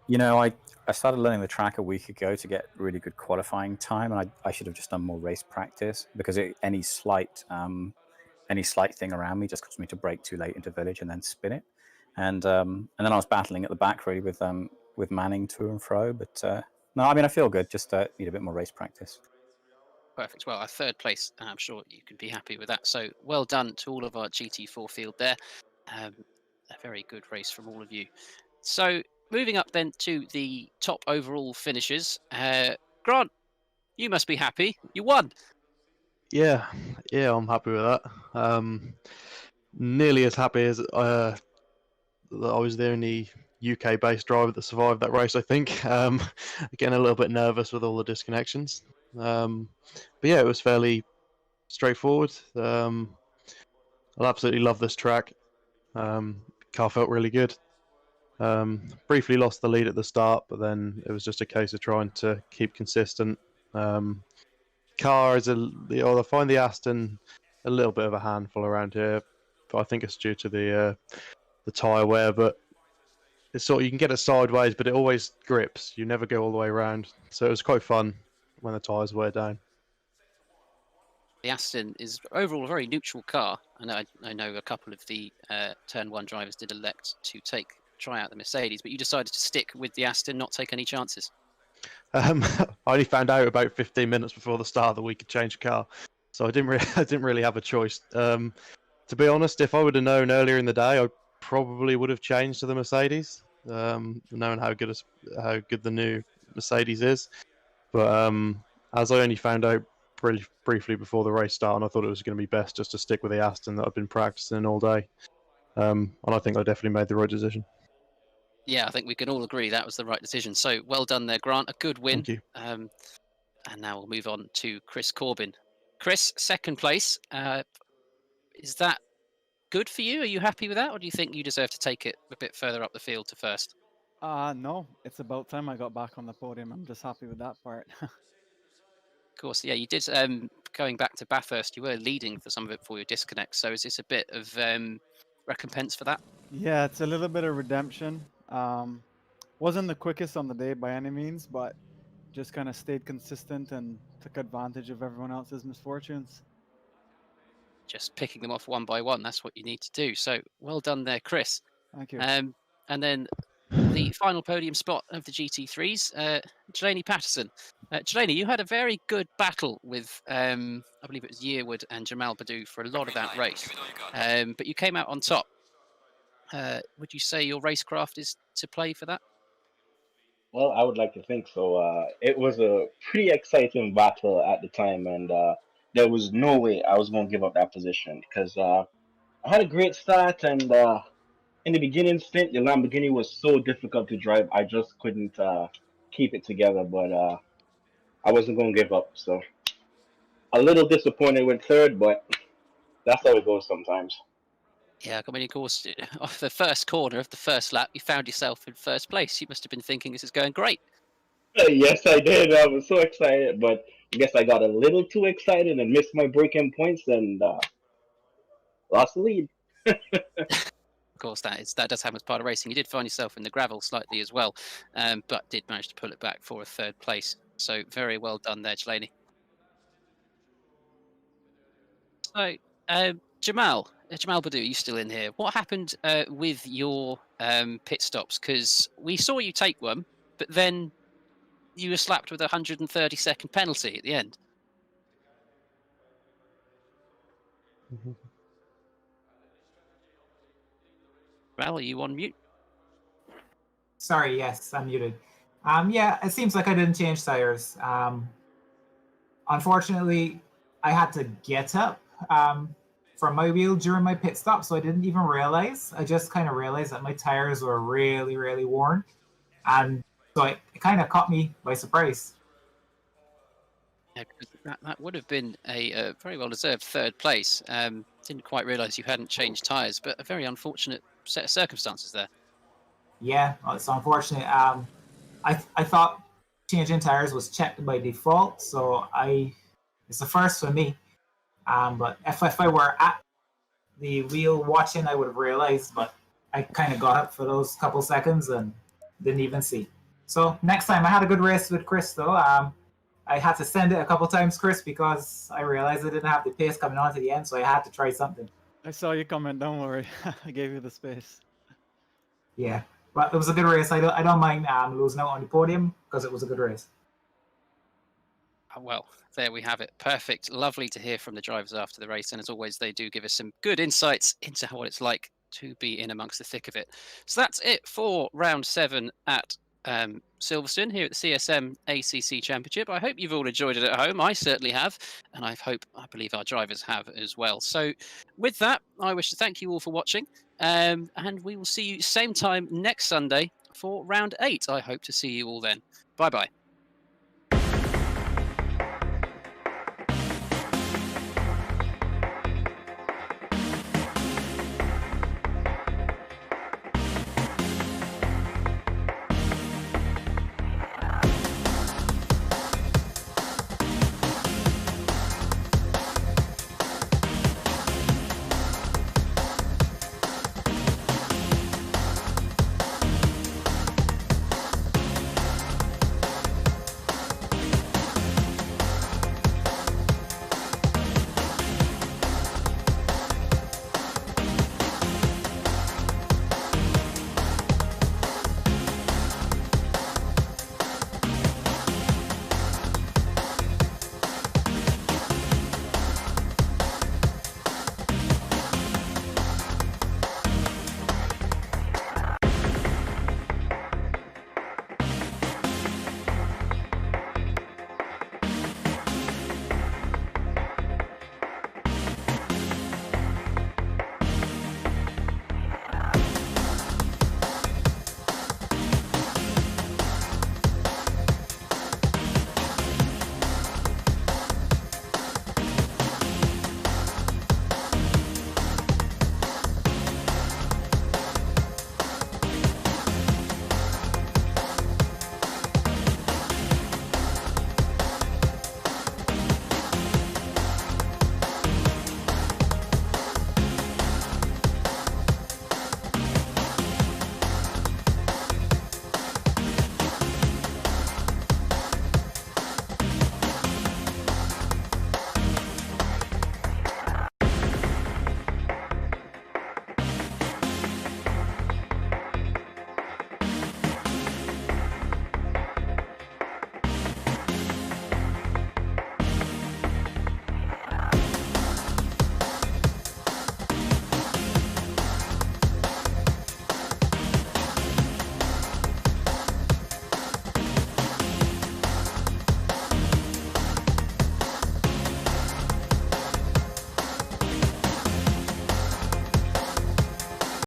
You know, I started learning the track a week ago to get really good qualifying time, and I should have just done more race practice, because any slight thing around me just caused me to brake too late into Village and then spin it. And then I was battling at the back really with Manning to and fro. But no, I mean, I feel good. Just need a bit more race practice. Perfect. Well, a third place, I'm sure you can be happy with that. So well done to all of our GT4 field there. A very good race from all of you. So moving up then to the top overall finishers. Grant, you must be happy. You won. Yeah, I'm happy with that. Nearly as happy as that I was the only UK-based driver that survived that race, I think. Getting a little bit nervous with all the disconnections. But yeah, it was fairly straightforward. I absolutely love this track. car felt really good. Briefly lost the lead at the start, but then it was just a case of trying to keep consistent. Car is I find the Aston a little bit of a handful around here, but I think it's due to the tyre wear. But it's sort of, you can get it sideways, but it always grips. You never go all the way around, so it was quite fun when the tyres wear down. The Aston is overall a very neutral car, and I know a couple of the Turn 1 drivers did elect to try out the Mercedes, but you decided to stick with the Aston, not take any chances. I only found out about 15 minutes before the start that we could change car, so I didn't really have a choice. To be honest, if I would have known earlier in the day, I probably would have changed to the Mercedes, knowing how good the new Mercedes is. But as I only found out briefly before the race started, I thought it was going to be best just to stick with the Aston that I've been practicing all day, and I think I definitely made the right decision. Yeah, I think we can all agree that was the right decision. So well done there, Grant. A good win. Thank you. And now we'll move on to Chris Corbin. Chris, second place. Is that good for you? Are you happy with that, or do you think you deserve to take it a bit further up the field to first? No, it's about time I got back on the podium. I'm just happy with that part. Of course, yeah, you did. Going back to Bathurst, you were leading for some of it before your disconnect. So is this a bit of recompense for that? Yeah, it's a little bit of redemption. Wasn't the quickest on the day by any means, but just kind of stayed consistent and took advantage of everyone else's misfortunes. Just picking them off one by one. That's what you need to do. So well done there, Chris. Thank you. And then the final podium spot of the GT3s, Delaney Patterson. Delaney, you had a very good battle with, I believe it was Yearwood and Jamal Badou for a lot of that race, but you came out on top. Would you say your racecraft is to play for that? Well, I would like to think so. It was a pretty exciting battle at the time, and there was no way I was going to give up that position because I had a great start, and in the beginning stint, the Lamborghini was so difficult to drive. I just couldn't keep it together, but I wasn't going to give up. So a little disappointed with third, but that's how it goes sometimes. Yeah, I mean, of course, off the first corner of the first lap, you found yourself in first place. You must have been thinking this is going great. Yes, I did. I was so excited, but I guess I got a little too excited and missed my break-in points and lost the lead. Of course, that does happen as part of racing. You did find yourself in the gravel slightly as well, but did manage to pull it back for a third place. So very well done there, Delaney. So, Jamal Badou, you still in here? What happened with your pit stops? Because we saw you take one, but then you were slapped with a 130-second penalty at the end. Val, are you on mute? Sorry, yes, I'm muted. Yeah, it seems like I didn't change tires. Unfortunately, I had to get up from my wheel during my pit stop, so I didn't even realize. I just kind of realized that my tires were really, really worn, and so it kind of caught me by surprise. Yeah, because that would have been a very well-deserved third place. Didn't quite realise you hadn't changed tyres, but a very unfortunate set of circumstances there. Yeah, well, it's unfortunate. I thought changing tires was checked by default, so it's the first for me. But if I were at the wheel watching, I would have realized, but I kind of got up for those couple seconds and didn't even see. So next time, I had a good race with Chris, though. I had to send it a couple times, Chris, because I realized I didn't have the pace coming on to the end, so I had to try something. I saw you comment, don't worry. I gave you the space. Yeah, but it was a good race. I don't mind losing out on the podium because it was a good race. Well, there we have it. Perfect. Lovely to hear from the drivers after the race. And as always, they do give us some good insights into what it's like to be in amongst the thick of it. So that's it for round 7 at Silverstone here at the CSM ACC Championship. I hope you've all enjoyed it at home. I certainly have. And I believe our drivers have as well. So with that, I wish to thank you all for watching. And we will see you same time next Sunday for round 8. I hope to see you all then. Bye-bye.